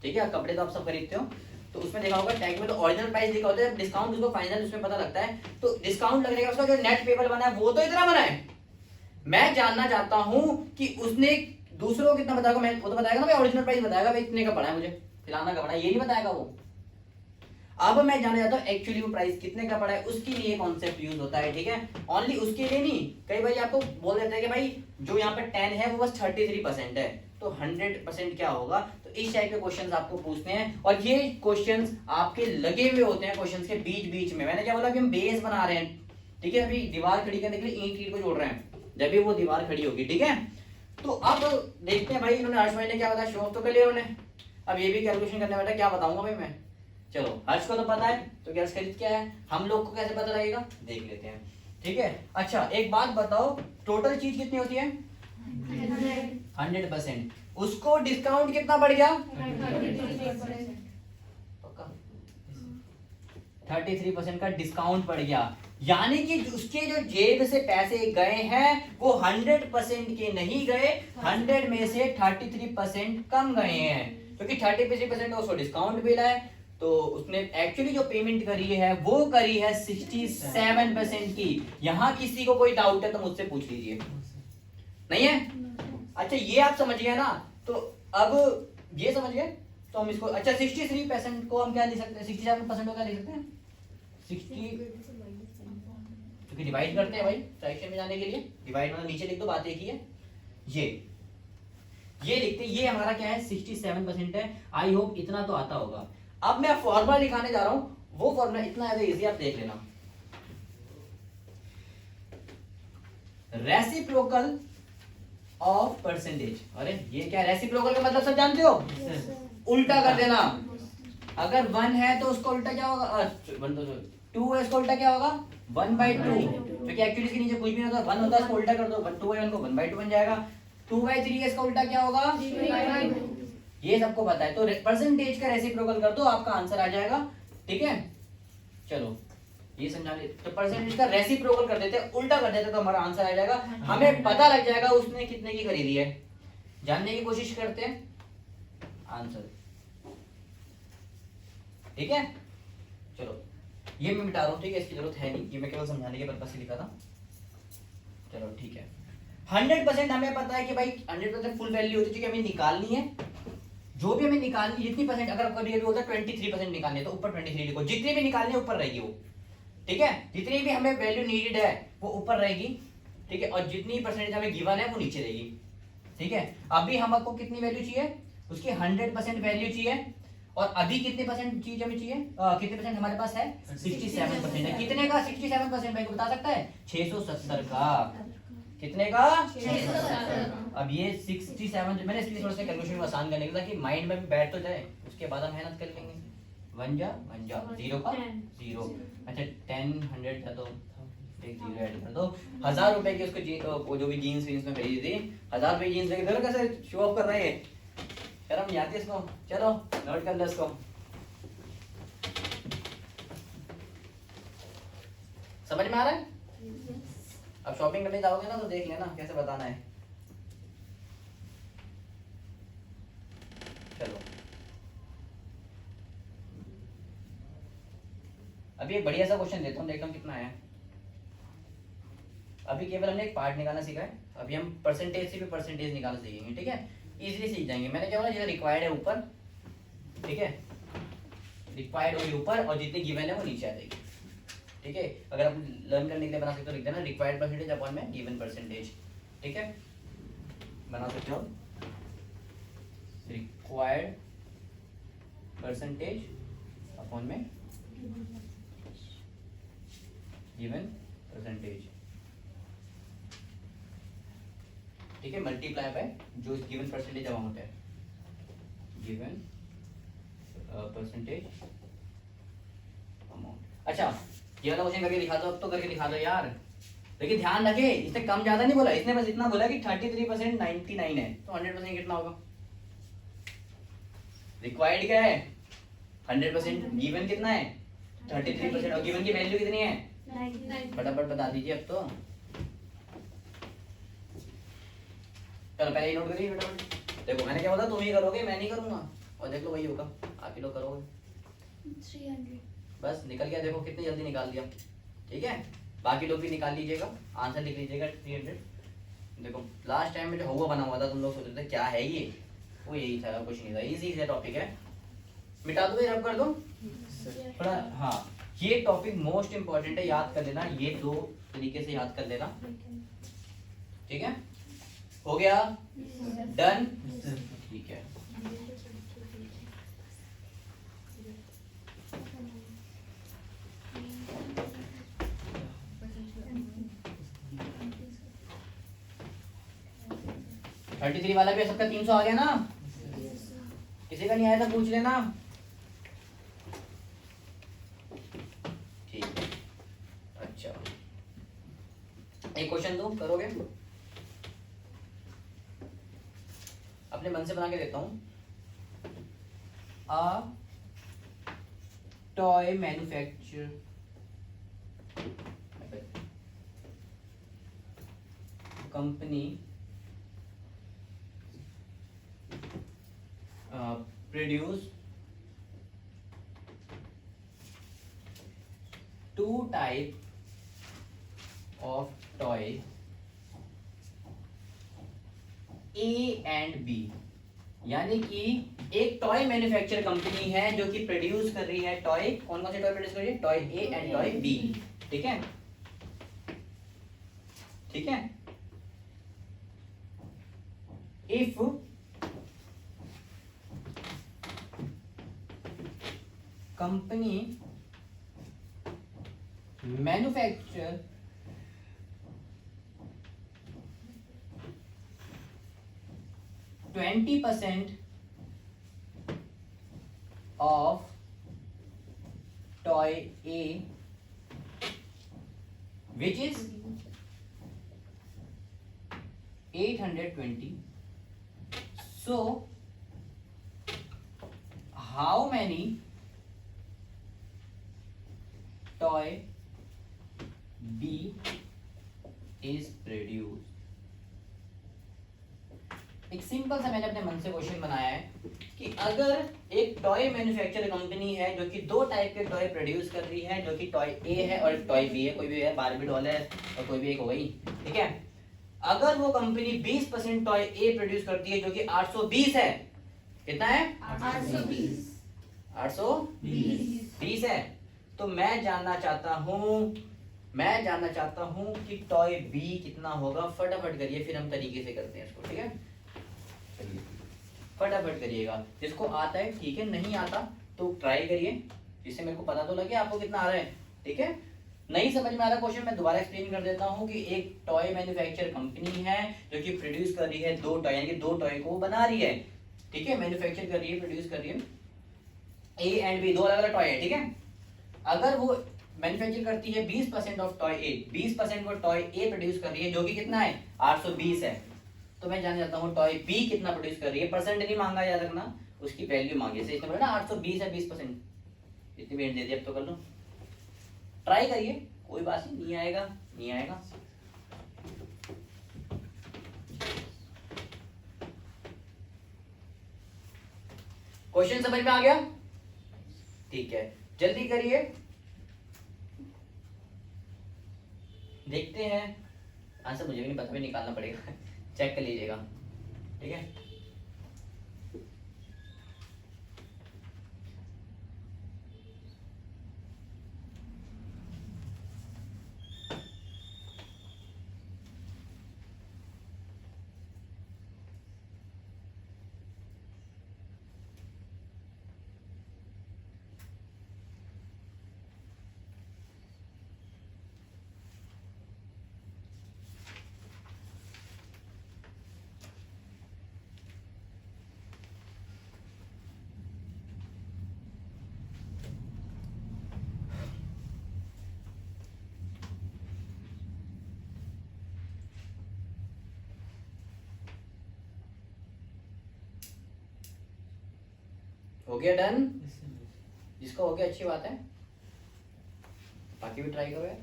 ठीक है। कपड़े तो आप सब खरीदते हो, तो उसमें देखा होगा टैग में तो ओरिजिनल प्राइस लिखा होता है, डिस्काउंट उसको फाइनल उसमें पता लगता है। तो डिस्काउंट लगने का उसका जो नेट पेबल बना है वो तो इतना बना है। मैं जानना चाहता हूँ कि उसने दूसरों को कितना बताएगा, मैं वो तो बताएगा ना भाई, ओरिजिनल प्राइस बताएगा भाई इतने का पड़ा है मुझे, खिलाना का पड़ा है, ये नहीं बताएगा वो। अब मैं जानना चाहता हूँ एक्चुअली वो प्राइस कितने का पड़ा है, उसके लिए कॉन्सेप्ट यूज होता है, ठीक है। ओनली उसके लिए नहीं, कई भाई आपको बोल देते हैं कि भाई जो यहाँ पे 10 है वो बस 33% है, तो 100% क्या होगा। तो इस टाइप के क्वेश्चंस आपको पूछते हैं, और ये क्वेश्चंस आपके लगे हुए होते हैं क्वेश्चंस के बीच बीच में। मैंने क्या बोला कि हम बेस बना रहे हैं, ठीक है। अभी दीवार खड़ी करने के लिए ईंट ईंट को जोड़ रहे हैं, जब भी वो दीवार खड़ी होगी, ठीक है। तो अब देखते हैं भाई, इन्होंने हर्ष भाई ने क्या बताया, शो तो कर लिया उन्होंने, अब ये भी कैलकुलेशन करने वाला, क्या बताऊंगा भाई मैं। चलो हर्ष को तो पता है, तो गैस खरीद क्या है, हम लोग को कैसे पता लगेगा, देख लेते हैं। ठीक है। अच्छा एक बात बताओ, टोटल चीज कितनी होती है? 100%। उसको डिस्काउंट कितना बढ़ गया? 33% का डिस्काउंट पड़ गया। यानी कि उसके जो जेब से पैसे गए हैं वो 100% के नहीं गए, 100 में से 33% कम गए हैं, क्योंकि 33% उसको डिस्काउंट मिला है। तो उसने एक्चुअली जो पेमेंट करी है वो करी है 67% की। यहाँ किसी को कोई डाउट है तो मुझसे पूछ लीजिए। नहीं है? अच्छा ये आप समझ गए ना, तो अब ये समझ गए तो हम इसको, अच्छा 63% को हम क्या लिख सकते हैं? 67% को क्या लिख सकते हैं? 60, क्योंकि डिवाइड करते हैं भाई फ्रैक्शन में जाने के लिए, डिवाइड मतलब नीचे लिख दो, बात एक ही है। ये लिखते हैं, ये हमारा क्या है? 67% है। आई होप इतना तो आता होगा। अब मैं फॉर्मूला लिखाने जा रहा हूं, वो फॉर्मूला इतना ज्यादा इजी, आप देख लेना। Reciprocal of percentage. अरे ये क्या रेसिप्रोकल का मतलब सब जानते हो? उल्टा कर देना। अगर 1 है तो उसका उल्टा क्या होगा? 2 है, उसका उल्टा क्या होगा? 1/2, क्योंकि एक्चुअली इसके नीचे कुछ भी नहीं होता, 1 होता है, इसको उल्टा कर दो, 2/1 को 1/2 बन जाएगा। 2/3 है, इसका उल्टा क्या होगा? 3/2। ये सबको पता है, तो परसेंटेज का रेसिप्रोकल कर दो, आपका आंसर आ जाएगा। ठीक है, चलो ये समझा ले। तो परसेंटेज का रेसिप्रोकल कर देते हैं, उल्टा कर देते हैं, तो हमारा आंसर आ जाएगा। हमें पता लग जाएगा उसने कितने की खरीदी है। जानने की कोशिश करते हैं आंसर। ठीक है, चलो ये मैं मिटा रहा हूँ। ठीक है, इसकी जरूरत है नहीं, ये मैं केवल समझाने के पर्पस से लिखा था। चलो ठीक है, 100% हमें पता है कि भाई 100% फुल वैल्यू होती है, क्योंकि हमें निकालनी है। जो भी हमें निकालनी, जितनी परसेंट, अगर कभी भी होता है 23% निकालनी है तो ऊपर 23 लिखो, जितनी भी निकालनी है ऊपर रहेगी वो। ठीक है, जितनी भी हमें वैल्यू नीडेड है वो ऊपर रहेगी। ठीक है, और जितनी परसेंटेज हमें गिवन है वो नीचे रहेगी। ठीक है, अभी हमको कितनी वैल्यू चाहिए? उसकी 100% वैल्यू चाहिए। और अभी कितने परसेंट चीज हमें चाहिए? कितने परसेंट हमारे पास है? 67% है। कितने का 67% भाई को बता सकता है? 670 का। कितने का? 670। अब ये 67 मैंने इसलिए थोड़ा सा कैलकुलेशन को आसान करने के लिए, ताकि माइंड में भी बैठ तो जाए, उसके बाद हम मेहनत कर लेंगे। 1 जा 0 का 0। अच्छा 10 100 था तो एक 0 ऐड कर दो। 1000 रुपए की उसको जो भी जीन्स में खरीदी थी, 1000 रुपए जीन्स लेके देखो कैसे शो ऑफ कर रहे हैं। शर्म नहीं आती इसको। चलो नोट कर लो इसको। समझ में आ रहा है? अब शॉपिंग करने जाओगे ना तो देख लेना कैसे बताना है। चलो अभी एक बढ़िया सा क्वेश्चन देता हूँ, देखता हूँ कितना है। अभी केवल हमने एक पार्ट निकालना सीखा है, अभी हम परसेंटेज से भी परसेंटेज निकालना सीखेंगे। ठीक है, इजीली सीख जाएंगे। मैंने क्या बोला, जो रिक्वायर्ड है ऊपर, ठीक है, रिक्वायर्ड होगी ऊपर और जितनी गिवन है वो नीचे आ जाएगी। ठीक है, अगर आप लर्न करने के लिए बना सकते हो, लिख देना रिक्वायर्ड परसेंटेज अपॉन में गिवन परसेंटेज। ठीक है, बना सकते हो रिक्वायर्ड परसेंटेज अपॉन में गिवन परसेंटेज। ठीक है, मल्टीप्लाई बाय जो गिवन परसेंटेज अमाउंट है, गिवन परसेंटेज अमाउंट। अच्छा ये वाला क्वेश्चन करके दिखा दो, अब तो करके दिखा दो यार। लेकिन ध्यान रखे, इसने कम ज्यादा नहीं बोला, इसने बस इतना बोला कि 33% 99 है, तो 100% कितना होगा? रिक्वायर्ड क्या है? 100%। गिवन कितना है? 33%। और गिवन की वैल्यू कितनी है? 99। फटाफट बता दीजिए अब तो। चलो पहले ही नोट करिए फटाफट। देखो मैंने क्या बोला, तुम ही करोगे, मैं नहीं करूंगा। और देख लो वही होगा, आप ही लोग करोगे। 300। बस निकल गया, देखो कितनी जल्दी निकाल दिया। ठीक है, बाकी लोग भी निकाल लीजिएगा, आंसर लिख लीजिएगा 300। देखो लास्ट टाइम में जो हुआ बना हुआ था, तुम लोग सोच रहे थे क्या है ये, वो यही था, कुछ नहीं था। इजी से टॉपिक है, मिटा दो, रब कर दो थोड़ा। हाँ ये टॉपिक मोस्ट इंपॉर्टेंट है, याद कर लेना, ये दो तरीके से याद कर लेना। ठीक है, हो गया? डन? ठीक है, थर्टी थ्री वाला भी सबका 300 आ गया ना? किसी का नहीं आया था पूछ लेना। ठीक है, अच्छा एक क्वेश्चन दूं, करोगे? अपने मन से बना के देता हूं। A toy manufacture company produce two type of toy A and B, यानी कि एक टॉय मैन्युफैक्चर कंपनी है जो कि प्रोड्यूस कर रही है टॉय, कौन कौन से टॉय प्रोड्यूस कर रही है? Toy A and toy B, ठीक है, ठीक है। If company manufacture 20% of toy A, which is 820. So, how many toy B is produced? एक सिंपल सा मैंने अपने मन से क्वेश्चन बनाया है कि अगर एक टॉय मैन्युफैक्चर कंपनी है जो कि दो टाइप के टॉय प्रोड्यूस कर रही है, जो कि टॉय ए है और टॉय बी है, कोई भी है, बारबी डॉल है और कोई भी एक हो गई, ठीक है। अगर वो कंपनी 20% टॉय ए प्रोड्यूस करती है जो कि 820 है, कितना है? 820 है, तो मैं जानना चाहता हूं कि टॉय बी कितना होगा। फटाफट करिए, फिर हम तरीके से करते हैं इसको, ठीक है। चलिए फटाफट करिएगा, जिसको आता है ठीक है, नहीं आता तो ट्राई करिए, जिससे मेरे को पता तो लगे आपको कितना आ रहा है, ठीक है। नहीं समझ में आ रहा क्वेश्चन, मैं दोबारा एक्सप्लेन कर देता हूँ कि एक टॉय मैन्युफैक्चर कंपनी है जो कि प्रोड्यूस कर रही है दो टॉय, यानी कि दो टॉय को बना रही है, ठीक है, मैन्युफैक्चर कर रही है, प्रोड्यूस कर रही है, ए एंड बी, दो अलग अलग टॉय है, ठीक है। अगर वो मैन्युफैक्चर करती है 20% ऑफ टॉय ए, 20% वो टॉय ए प्रोड्यूस कर रही है जो कि कितना है? 820 है, तो मैं जान जाता हूँ टॉय बी कितना प्रोड्यूस कर रही है। परसेंट नहीं मांगा, याद रखना, उसकी वैल्यू मांगी। जैसे इसने बोला ना 820 है, 20%, इतनी मिनट दे दी, अब तो कर लो, ट्राई करिए, कोई बात नहीं आएगा, नहीं आएगा। क्वेश्चन समझ में आ गया? ठीक है, जल्दी करिए, देखते हैं आंसर। मुझे भी नहीं पता, भी निकालना पड़ेगा, चेक कर लीजिएगा, ठीक है। हो गया डन? जिसका हो गया अच्छी बात है, बाकी भी ट्राई करो यार।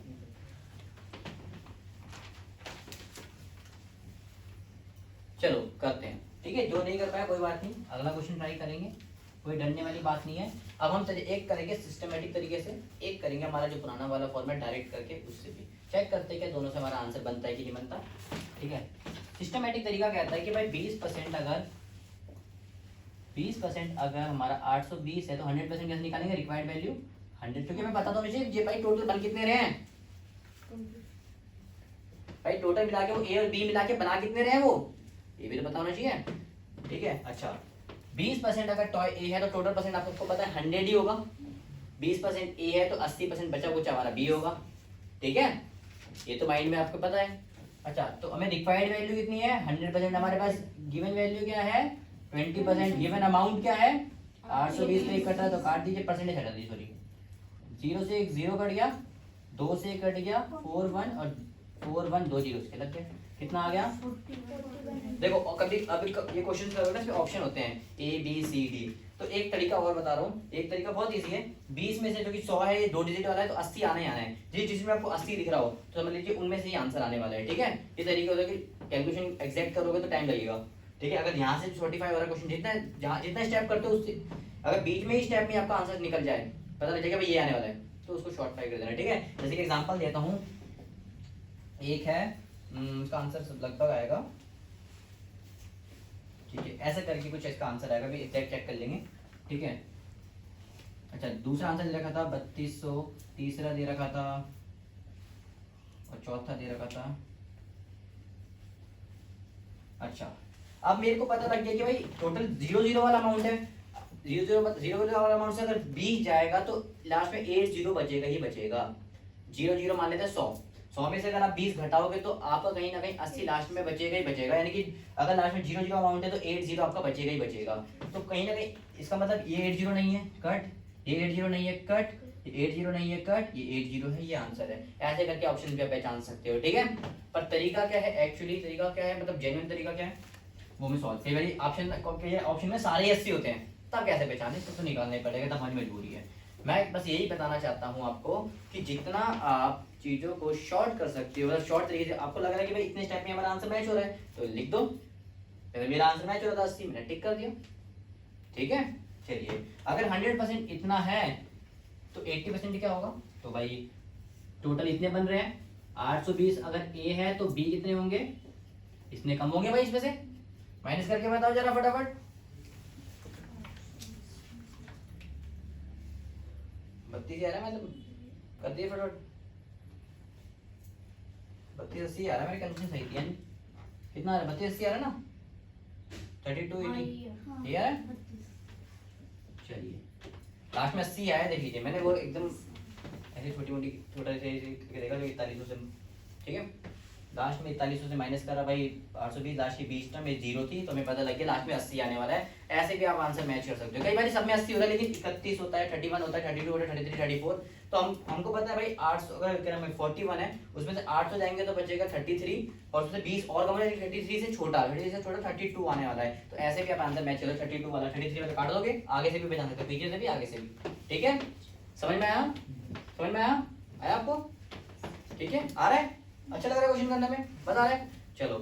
चलो करते हैं, ठीक है। जो नहीं कर पाया कोई बात नहीं, अगला क्वेश्चन ट्राई करेंगे, कोई डरने वाली बात नहीं है। अब हम एक करेंगे सिस्टमेटिक तरीके से, एक करेंगे हमारा जो पुराना वाला फॉर्मेट डायरेक्ट करके, उससे भी चेक करते हैं कि दोनों से हमारा आंसर बनता है कि नहीं बनता, ठीक है। सिस्टमेटिक तरीका कहता है कि भाई 20% अगर हमारा 820 है तो 100% कैसे निकालेंगे? रिक्वायर्ड वैल्यू 100, क्योंकि मैं बता दूं मुझे ये भाई टोटल बन कितने रहे हैं, भाई टोटल मिला के वो ए और बी मिला के बना कितने रहे हैं, वो ये भी तो पता होना चाहिए, ठीक है। अच्छा 20% अगर टॉय ए है तो टोटल परसेंट आपको पता है 100 ही होगा, 20% ए है तो 80% बचा कुछ हमारा बी होगा, ठीक है, ये तो माइंड में आपको पता है। अच्छा तो हमें रिक्वायर्ड वैल्यू कितनी है? 100%। हमारे पास गिवन वैल्यू क्या है? 20%। गिवन अमाउंट क्या है? 820 में कट रहा तो काट दीजिए, परसेंटेज हटा दीजिए, सॉरी 0 से 1 0 कट गया, 2 से कट गया 4 1 और 4120 उसके लग गए, कितना आ गया? देखो और कभी अभी ये क्वेश्चन करोगे ना, इसमें ऑप्शन होते हैं ए बी सी डी। तो एक तरीका और बता रहा हूँ, एक तरीका बहुत इजी है। 20 में से जो कि 100 है, ये 2 डिजिट वाला है, तो 80 आना ही आना है। जिसमें आपको 80 दिख रहा हो तो समझ लीजिए उनमें से ही आंसर आने वाला है, ठीक है। ये तरीका होता है कि कैलकुलेशन एग्जैक्ट करोगे तो टाइम लगेगा, ठीक है। अगर यहाँ से 45 वाला क्वेश्चन जितना स्टेप करते हो उससे, अगर बीच में ही स्टेप में आपका आंसर निकल जाए, पता लग जाएगा भाई ये आने वाला है, तो उसको शॉर्ट फाइव कर देना, ठीक है। जैसे कि एग्जांपल देता हूँ, एक है इसका आंसर लगभग आएगा, ठीक है, ऐसा करके कुछ इसका आंसर आएगा, भी एग्जैक्ट चेक कर लेंगे, ठीक है। अच्छा, दूसरा आंसर दे रखा था 3200, तीसरा दे रखा था और चौथा दे रखा था। अच्छा, अब मेरे को पता लग गया कि भाई टोटल 00 वाला अमाउंट है, 00 वाला अमाउंट से अगर 20 जाएगा तो लास्ट में 80 बचेगा ही बचेगा। 00 मान लेते हैं 100 में से अगर आप 20 घटाओगे तो आपका कहीं ना कहीं 80 लास्ट में बचेगा ही बचेगा, यानी कि अगर लास्ट में 00 अमाउंट है तो 80 आपका बचेगा ही बचेगा। तो कहीं ना कहीं इसका मतलब ये 80 नहीं है कट, ये 80 नहीं है कट, ये 80 नहीं है कट, ये 80 है, ये आंसर है। ऐसे करके ऑप्शन पे पहचान सकते हो, ठीक है। पर तरीका क्या है एक्चुअली, तरीका क्या है, मतलब जेन्युइन तरीका क्या है वो मैं सॉल्व, कई बार ऑप्शन में सारे 80 होते हैं, तब कैसे पहचाने, तो निकालना ही पड़ेगा, तब हमारी मजबूरी है। मैं बस यही बताना चाहता हूँ आपको कि जितना आप चीजों को शॉर्ट कर सकते हो, मतलब शॉर्ट तरीके से आपको लग रहा है कि भाई इतने स्टेप में हमारा आंसर मैच हो रहा है तो लिख दो। अगर मेरा आंसर मैच हो रहा था 80 मैंने टिक कर दिया, ठीक है। चलिए, अगर 100% इतना है तो 80% क्या होगा, तो भाई टोटल इतने बन रहे हैं 820। अगर ए है तो बी कितने होंगे, इतने कम होंगे भाई, इसमें से माइनस करके बताओ जरा फटाफट। 32 आ रहा है, मतलब कर दिए फटाफट, 3280 आ रहा है, मेरी कैलकुलेशन सही थी यानी। कितना आ रहा है, 3280 आ रहा है ना, 3280 ये आ रहा है। चलिए, लास्ट में 80 आया, देख लीजिए मैंने वो एकदम ऐसे छोटी मोटी छोटा ऐसे देखा जो 4100 से, ठीक है। लास्ट में 4100 से माइनस करा भाई 820, लास्ट की 20 टर्म में 0 थी तो हमें पता लग गया लास्ट में 80 आने वाला है। ऐसे भी आप आंसर मैच कर सकते हो, कई बार सब में 80 होता है लेकिन 31 होता है, 31 होता है, 32 होता है, 33, 34। तो हमको पता है भाई 800 अगर क्या नाम है 41 है, उसमें से 800 जाएंगे तो बचेगा 33 और उसमें 20 और कम है, 33 से छोटा 32 आने वाला है। तो ऐसे भी आप आंसर मैच करो, 32 वाला 33 में काट दोगे, आगे से भी बचा सकते हो, पीछे से भी आगे से भी, ठीक है। समझ में आया, समझ में आया, आया आपको, ठीक है, आ रहा है, अच्छा लग रहा है क्वेश्चन करने में, बता रहे हैं। चलो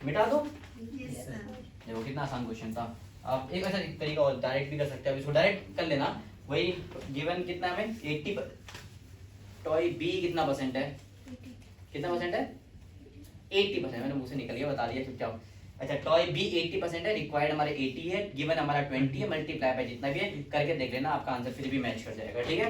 मिटा दो, देखो कितना आसान क्वेश्चन था। आप एक अच्छा तरीका और डायरेक्ट भी कर सकते हैं, अब इसको डायरेक्ट कर लेना। वही गिवन कितना है हमें 80, टॉय बी कितना परसेंट है, कितना परसेंट है 80%, मैंने मुंह से निकल गया, बता दिया चुपचाप। अच्छा, टॉय बी 80% है, रिक्वायर्ड हमारे 80 है, गिवन हमारा 20 है, मल्टीप्लाई बाय जितना भी है करके देख लेना, आपका आंसर फिर भी मैच कर जाएगा, ठीक है,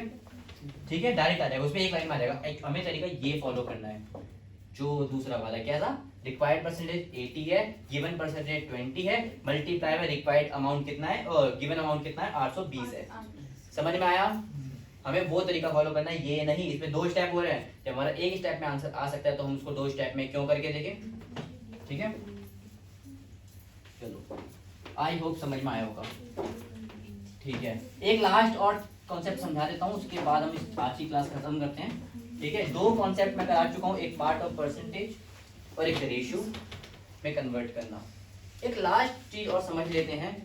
ठीक है, डायरेक्ट आ जाएगा, उसमें एक लाइन में आ जाएगा। हमें तरीका ये फॉलो करना है जो दूसरा वाला है, कैसा, रिक्वायर्ड परसेंटेज 80 है, गिवन परसेंटेज 20 है, मल्टीप्लाई में रिक्वायर्ड अमाउंट कितना है और गिवन अमाउंट कितना है 820 है। समझ में आया, हमें वो तरीका फॉलो करना है, ये नहीं। इसमें 2 स्टेप हो रहे हैं, जब हमारा एक स्टेप में आंसर आ सकता है तो हम उसको 2 स्टेप में क्यों करके देखें, ठीक है। चलो, आई होप समझ में आया होगा, ठीक है। एक लास्ट और कॉन्सेप्ट समझा देता हूँ, उसके बाद हम इस आज की क्लास खत्म करते हैं, ठीक है। 2 कॉन्सेप्ट मैं करा चुका हूँ, एक पार्ट ऑफ परसेंटेज और एक रेशियो में कन्वर्ट करना। एक लास्ट चीज और समझ लेते हैं,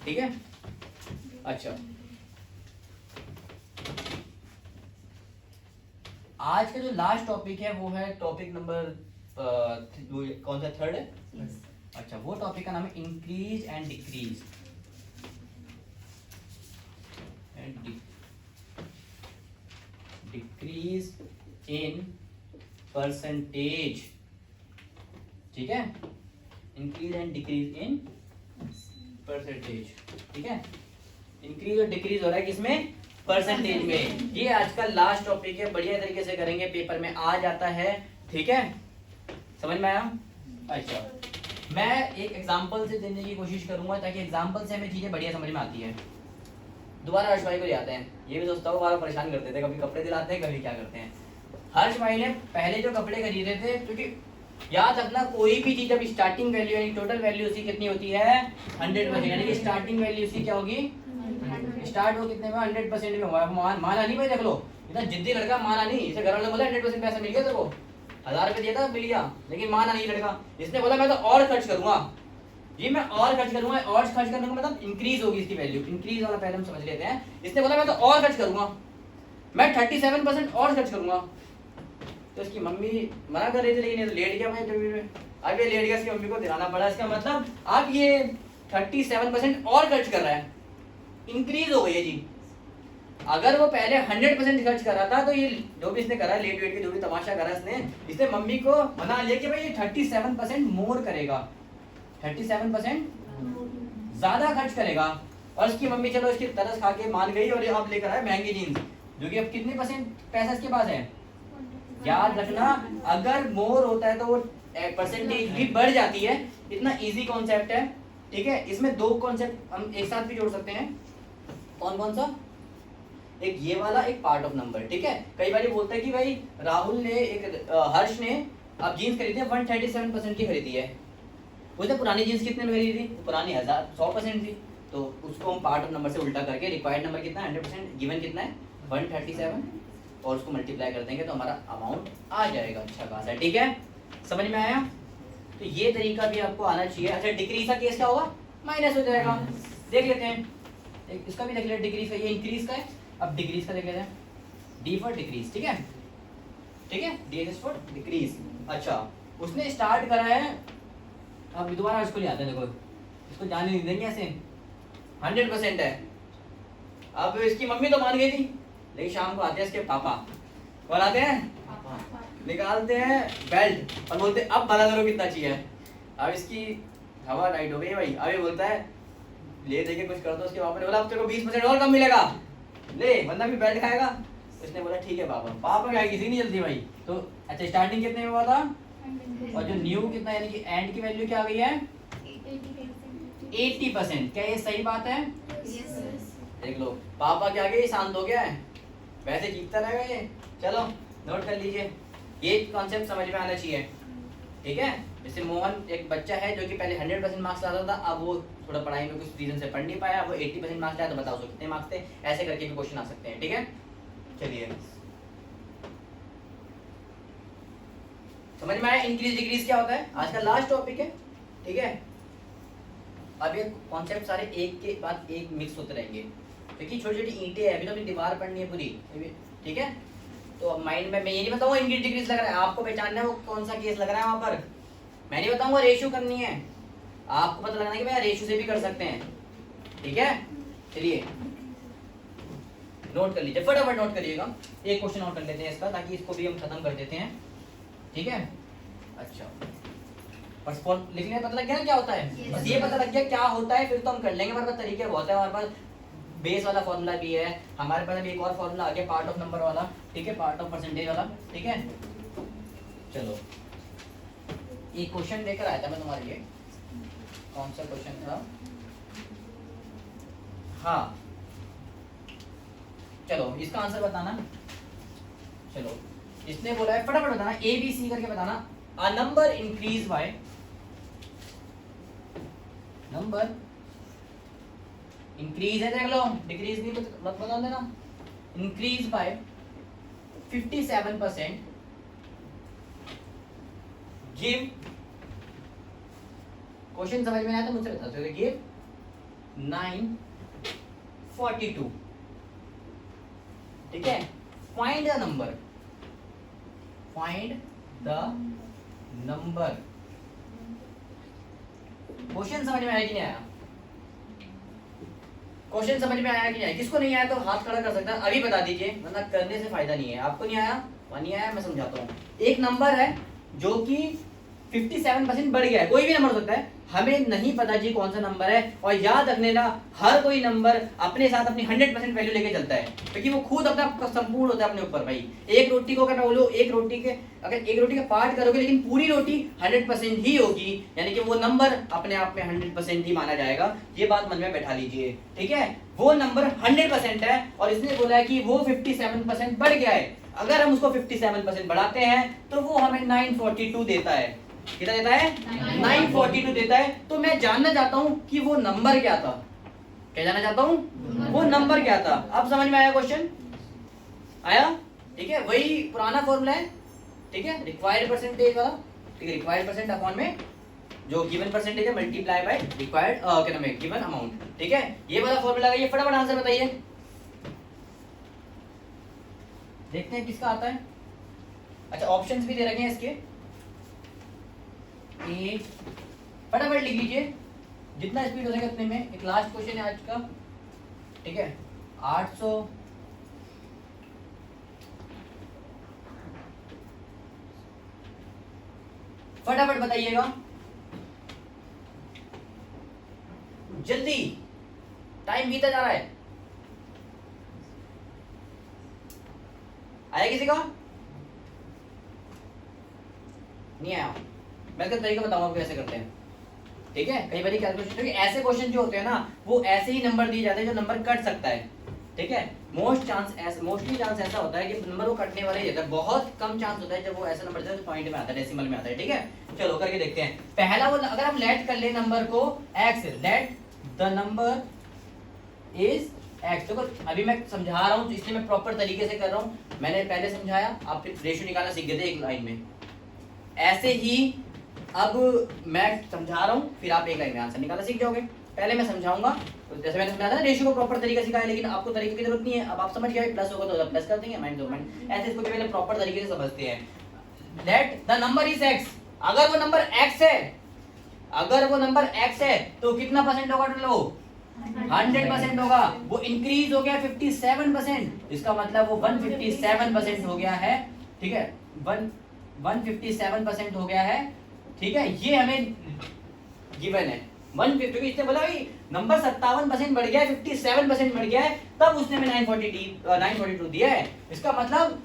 ठीक है। अच्छा, आज का जो लास्ट टॉपिक है वो है टॉपिक नंबर कौन सा, 3rd है। अच्छा, वो टॉपिक का नाम है increase and decrease, decrease in percentage, ठीक है, increase and decrease in percentage, ठीक है। इंक्रीज और डिक्रीज हो रहा है किसमें, परसेंटेज में। ये आज का लास्ट टॉपिक है, बढ़िया तरीके से करेंगे, पेपर में आ जाता है, ठीक है, समझ में आया। अच्छा, मैं एक एग्जांपल से देने की कोशिश करूंगा ताकि एग्जांपल से हमें चीजें बढ़िया समझ में आती है। दोबारा हर्ष भाई को ले आते हैं, ये भी दोस्तों को बार परेशान करते थे, कभी कपड़े दिलाते हैं कभी क्या करते हैं। हर्ष भाई ने पहले जो कपड़े खरीदे थे, क्योंकि याद रखना कोई भी चीज जब स्टार्टिंग वैल्यू यानी टोटल वैल्यू उसकी कितनी होती है 100%, यानी कि स्टार्टिंग वैल्यू उसकी क्या होगी, स्टार्ट हो कितने में 100% में होगा। माना नहीं भाई, देख लो इतना जिद्दी लड़का, माना नहीं, इसे घर वाले बोला 100% पैसा मिल गया तेरे को, 1000 रुपये दिया था मिल गया, लेकिन माना नहीं लड़का, इसने बोला मैं तो और खर्च करूंगा जी, मैं और खर्च करूंगा। और खर्च करने का मतलब इंक्रीज होगी इसकी वैल्यू, इंक्रीज वाला पहले हम समझ लेते हैं। इसने बोला मैं तो और खर्च करूंगा, मैं 37% और खर्च करूंगा। तो इसकी मम्मी मना कर रही थी, लेकिन ये तो लेट गया भाई इंटरव्यू में। अब ये लेट गया, इसकी मम्मी को दिलाना पड़ा। इसका मतलब अब ये 37% और खर्च कर रहा है, इंक्रीज हो गई है जी। अगर वो पहले 100% खर्च कर रहा था तो ये जो भी इसने करा, लेट वेट के जो भी तमाशा करा इसने मम्मी को मना लिया कि भाई ये 37% मोर करेगा, 37% ज्यादा खर्च करेगा। और इसकी मम्मी चलो इसकी तरस खा के मान गई और ये अब लेकर आए महंगी जीन्स, जो कि अब कितने परसेंट पैसा इसके पास है। याद रखना, अगर मोर होता है तो वो परसेंटेज भी बढ़ जाती है। इतना इजी कॉन्सेप्ट है, ठीक है। इसमें दो कॉन्सेप्ट हम एक साथ भी जोड़ सकते हैं। कौन कौन सा? एक ये वाला, एक पार्ट ऑफ नंबर, ठीक है। कई बार ये बोलता है कि भाई राहुल ने हर्ष ने अब जीन्स खरीदी है 137% की खरीदी है। उसने पुरानी जीन्स कितने में खरीदी थी? पुरानी 100% थी, तो उसको हम पार्ट ऑफ नंबर से उल्टा करके रिक्वायर्ड नंबर कितना है 100%, गिवन कितना है 137, और उसको मल्टीप्लाई कर देंगे तो हमारा अमाउंट आ जाएगा अच्छा खासा, ठीक है। समझ में आया? तो ये तरीका भी आपको आना चाहिए। अच्छा, डिक्रीज का केस क्या होगा? माइनस हो जाएगा। देख लेते हैं, इसका भी देख लेते हैं। डिक्रीज का, ये इंक्रीज का है, अब डिक्रीज का देख लेते हैं। डी फॉर डिक्रीज, ठीक है, ठीक है, डी इज फॉर डिक्रीज। अच्छा, उसने स्टार्ट करा है, अब दोबारा इसको ले आते हैं। देखो, इसको जाने नहीं देंगे ऐसे, 100% है। अब इसकी मम्मी तो मान गई थी, लेकिन शाम को आते हैं इसके पापा। कौन आते हैं? निकालते हैं बेल्ट और बोलते अब भला करो कितना चाहिए। अब इसकी हवा टाइट हो गई भाई। अब ये बोलता है ले देके कुछ कर दो। उसके पापा ने बोला अब तेरे को 20% और कम मिलेगा, ले, बंदा भी बेल्ट खाएगा। उसने बोला ठीक है पापा। पापा क्या किसी नहीं जल्दी भाई। तो अच्छा, स्टार्टिंग कितने में हुआ था, और जो न्यू कितना यानी कि एंड की वैल्यू क्या आ गई है 80%। क्या ये सही बात है? देख लो, पापा के आगे शांत हो गया है, वैसे जीतता रहेगा ये। चलो नोट कर लीजिए, ये कॉन्सेप्ट समझ में आना चाहिए, ठीक है। जैसे मोहन एक बच्चा है जो कि पहले 100% मार्क्स लाता था, अब वो थोड़ा पढ़ाई में कुछ रीजन से पढ़ नहीं पाया, वो 80% मार्क्स लाया, तो बताओ उसको कितने मार्क्स थे। ऐसे करके भी क्वेश्चन आ सकते हैं, ठीक है। चलिए, समझ में आया इंक्रीज डिक्रीज क्या होता है? आज का लास्ट टॉपिक है, ठीक है। अब ये कॉन्सेप्ट सारे एक के बाद एक मिक्स होते रहेंगे, क्योंकि छोटी छोटी ईंटें हैं, अभी तो अपनी दीवार पढ़नी है पूरी, ठीक है। तो माइंड में मैं ये नहीं बताऊंगा इंक्रीज डिक्रीज लग रहा है, आपको पहचानना है वो कौन सा केस लग रहा है वहां पर। मैं नहीं बताऊंगा रेशियो करनी है, आपको पता लगना है कि भैया रेशियो से भी कर सकते हैं, ठीक है। चलिए नोट कर लीजिए, फटाफट नोट करिएगा। एक क्वेश्चन और कर लेते हैं इसका, ताकि इसको भी हम खत्म कर देते हैं, ठीक है। अच्छा, बस लिखने में पता लग गया ना क्या होता है? बस ये पता लग गया क्या होता है, फिर तो हम कर लेंगे। हमारे पास तरीके बहुत है, हमारे पास बेस वाला फॉर्मूला भी है, हमारे पास अभी एक और फॉर्मूला आ गया पार्ट ऑफ नंबर वाला, ठीक है, पार्ट ऑफ परसेंटेज वाला, ठीक है। चलो, एक क्वेश्चन लेकर आया था मैं तुम्हारे लिए। कौन सा क्वेश्चन था? हाँ, चलो इसका आंसर बताना। चलो, इसने बोला है फटाफट बताना, ए बी सी करके बताना। A number increase by, number increase है, देख लो, डिक्रीज नहीं मत बता देना। इंक्रीज बाय 57%, गिव, क्वेश्चन समझ में आया तो मुझसे बता सकते, गिव 942, ठीक है। Find the number, find the number. Question समझ में आया कि नहीं आया? क्वेश्चन समझ में आया कि नहीं आया? किसको नहीं आया तो हाथ खड़ा कर सकता है, अभी बता दीजिए, वरना करने से फायदा नहीं है। आपको नहीं आया, नहीं आया, मैं समझाता हूँ। एक नंबर है जो कि 57% बढ़ गया है, कोई भी नंबर हो सकता है, हमें नहीं पता जी कौन सा नंबर है। और याद रखने ना, हर कोई नंबर अपने साथ अपनी 100% वैल्यू लेके चलता है, क्योंकि वो खुद अपना संपूर्ण होता है अपने ऊपर। भाई एक रोटी को अगर मैं बोलूं, एक रोटी का पार्ट करोगे, लेकिन पूरी रोटी 100% ही होगी, यानी कि वो नंबर अपने आप में 100% ही माना जाएगा। ये बात मन में बैठा लीजिए, ठीक है। वो नंबर 100% है, और इसने बोला है कि वो 57% बढ़ गया है। अगर हम उसको 57% बढ़ाते हैं तो वो हमें 942 देता है। कितना देता है? 942 देता है। तो मैं जानना चाहता हूं कि वो नंबर क्या था। क्या जानना चाहता हूं? वो नंबर क्या था। अब समझ में आया क्वेश्चन? आया? ठीक है, वही पुराना फॉर्मूला है, ठीक है, रिक्वायर्ड परसेंटेज वाला, ठीक है, रिक्वायर्ड परसेंट अपॉन में जो गिवन परसेंटेज है मल्टीप्लाई बाय रिक्वायर्ड क्या नाम है गिवन अमाउंट, ठीक है। ये वाला फॉर्मूला लगाइए, फटाफट आंसर बताइए, देखते हैं किसका आता है। अच्छा ऑप्शंस भी दे रखे हैं इसके, ए फटाफट लिख लीजिए जितना स्पीड हो सके उतने में। एक लास्ट क्वेश्चन है आज का, ठीक है, 800 फटाफट बताइएगा जल्दी, टाइम बीता जा रहा है। आया किसी का? नहीं आया? मैं इसका तरीका बताऊंगा आपको कैसे करते हैं, ठीक है। कई बार कैलकुलेशन, क्योंकि ऐसे क्वेश्चन जो होते हैं ना वो ऐसे ही नंबर दिए जाते हैं जो नंबर कट सकता है, ठीक है। मोस्टली चांस ऐसा होता है कि नंबर वो कटने वाला ही रहता है, बहुत कम चांस होता है जब वो ऐसा नंबर जो पॉइंट में आता है, डेसिमल में आता है, ठीक है। चलो करके देखते हैं। पहला वो अगर हम लेट कर ले नंबर को x, let the number is x। देखो अभी मैं समझा रहा हूँ इसलिए मैं प्रॉपर तरीके से कर रहा हूँ, मैंने पहले समझाया, आप फिर रेशियो निकालना सीख गए थे एक लाइन में, ऐसे ही अब मैं समझा रहा हूँ फिर आप एक लाइन में आंसर निकालना सीख जाओगे। पहले मैं समझाऊंगा, जैसे मैंने समझाया था रेशियो को प्रॉपर तरीके से सिखाया, लेकिन आपको तरीके की जरूरत नहीं है, अब आप समझ गए प्लस होगा तो प्लस कर देंगे, माइनस होगा माइनस, ऐसे इसको पहले प्रॉपर तरीके से समझते हैं। Let the number is x, अगर वो नंबर x है, अगर वो नंबर x है तो कितना परसेंट होगा टोटल? 100% होगा। वो इंक्रीज हो गया 57%, इसका मतलब वो 157% हो गया है, ठीक है, 157% हो गया है, ठीक है। ये हमें गिवन है 150, क्योंकि इसने बोला भाई नंबर 57% बढ़ गया है, 57% बढ़ गया है, तब उसने हमें 942 दिया है। इसका मतलब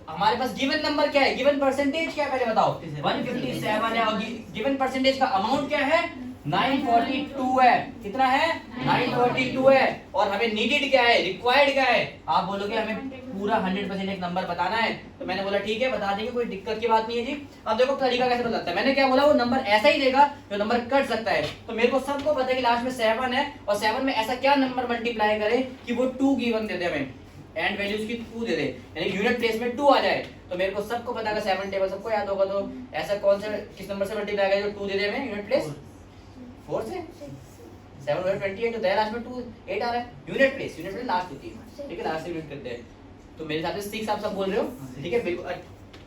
हमारे पास गिवन नंबर क्या है, गिवन परसेंटेज क्या है पहले बताओ। 157 है और गिवन परसेंटेज का अमाउंट क्या है? 942 है। कितना है? 942 है। और हमें नीडेड क्या है, रिक्वायर्ड क्या है? आप बोलोगे हमें पूरा 100% एक नंबर बताना है, तो मैंने बोला ठीक है बता देंगे, कोई दिक्कत की बात नहीं है जी। अब देखो तरीका कैसे बताता है, मैंने क्या बोला, वो नंबर ऐसा ही देगा जो नंबर कट सकता है। तो मेरे को सबको पता है कि लास्ट में 7 है, और 7 में ऐसा क्या नंबर मल्टीप्लाई करे कि वो 2 गिवन दे दे हमें, एंड वैल्यूज की 2 दे दे, यानी यूनिट प्लेस में 2 आ जाए। तो मेरे को सबको पता है 7 टेबल सबको याद होगा, तो ऐसा कौन सा किस नंबर से मल्टीप्लाई करेगा जो 2 दे दे हमें यूनिट प्लेस? 4 से 7 और 28 जो लास्ट में 2 8 आ रहा है, यूनिट प्लेस लास्ट होती है, ठीक है, लास्ट से यूनिट करते हैं। तो मेरे हिसाब से 6 आप सब बोल रहे हो, ठीक है, बिल्कुल।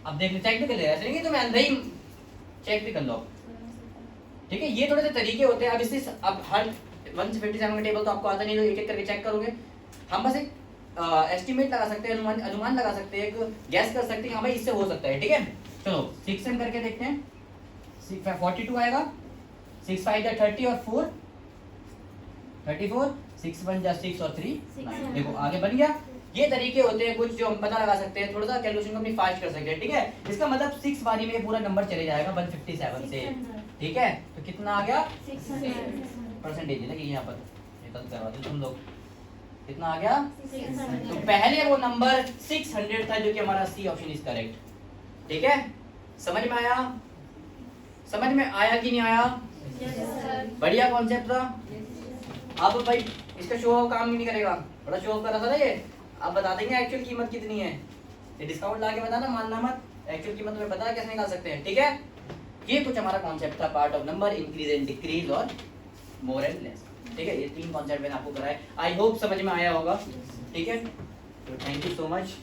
अब देख ले, चेक भी कर ले, ऐसे नहीं कि तुम अंदर ही चेक भी कर लो, ठीक है। ये थोड़े से तरीके होते हैं। अब इससे अब हर 157 का टेबल तो आपको आता नहीं, तो एक एक करके चेक करोगे। हम बस एक एस्टिमेट लगा सकते हैं, अनुमान लगा सकते हैं, एक गैस कर सकते हैं, हाँ भाई इससे हो सकता है, ठीक है। चलो 6 में करके देखते हैं, 42 आएगा, 6 5 जा 30 और 4 34, 6 1 जा 6 और 3 9। देखो आगे बन गया। ये तरीके होते हैं कुछ जो हम पता लगा सकते हैं, थोड़ा सा कैलकुलेशन को अपनी फास्ट कर सकते हैं, ठीक है। इसका मतलब 6 बारी में पूरा नंबर चले जाएगा 157 से, ठीक है। तो कितना आ गया? परसेंटेज है ना, यहाँ पर निकल करवा दो तुम लोग, कितना आ गया? 600। तो पहले वो नंबर 600 था, जो कि हमारा सी ऑप्शन इज करेक्ट, ठीक है। समझ में आया? समझ में आया कि नहीं आया? बढ़िया कॉन्सेप्ट था। अब भाई इसका शो ऑफ काम ही नहीं करेगा, बड़ा शो ऑफ कर रहा था ना ये। अब बता देंगे एक्चुअल कीमत कितनी है, ये डिस्काउंट ला के बताना, मानना मत, एक्चुअल कीमत तुम्हें पता है कैसे निकाल सकते हैं, ठीक है। ये कुछ हमारा कॉन्सेप्ट था, part of number, increase and decrease और मोर एंड लेस, ठीक है। ये 3 कॉन्सेप्ट मैंने आपको कराए, आई होप समझ में आया होगा, ठीक है। तो थैंक यू सो मच।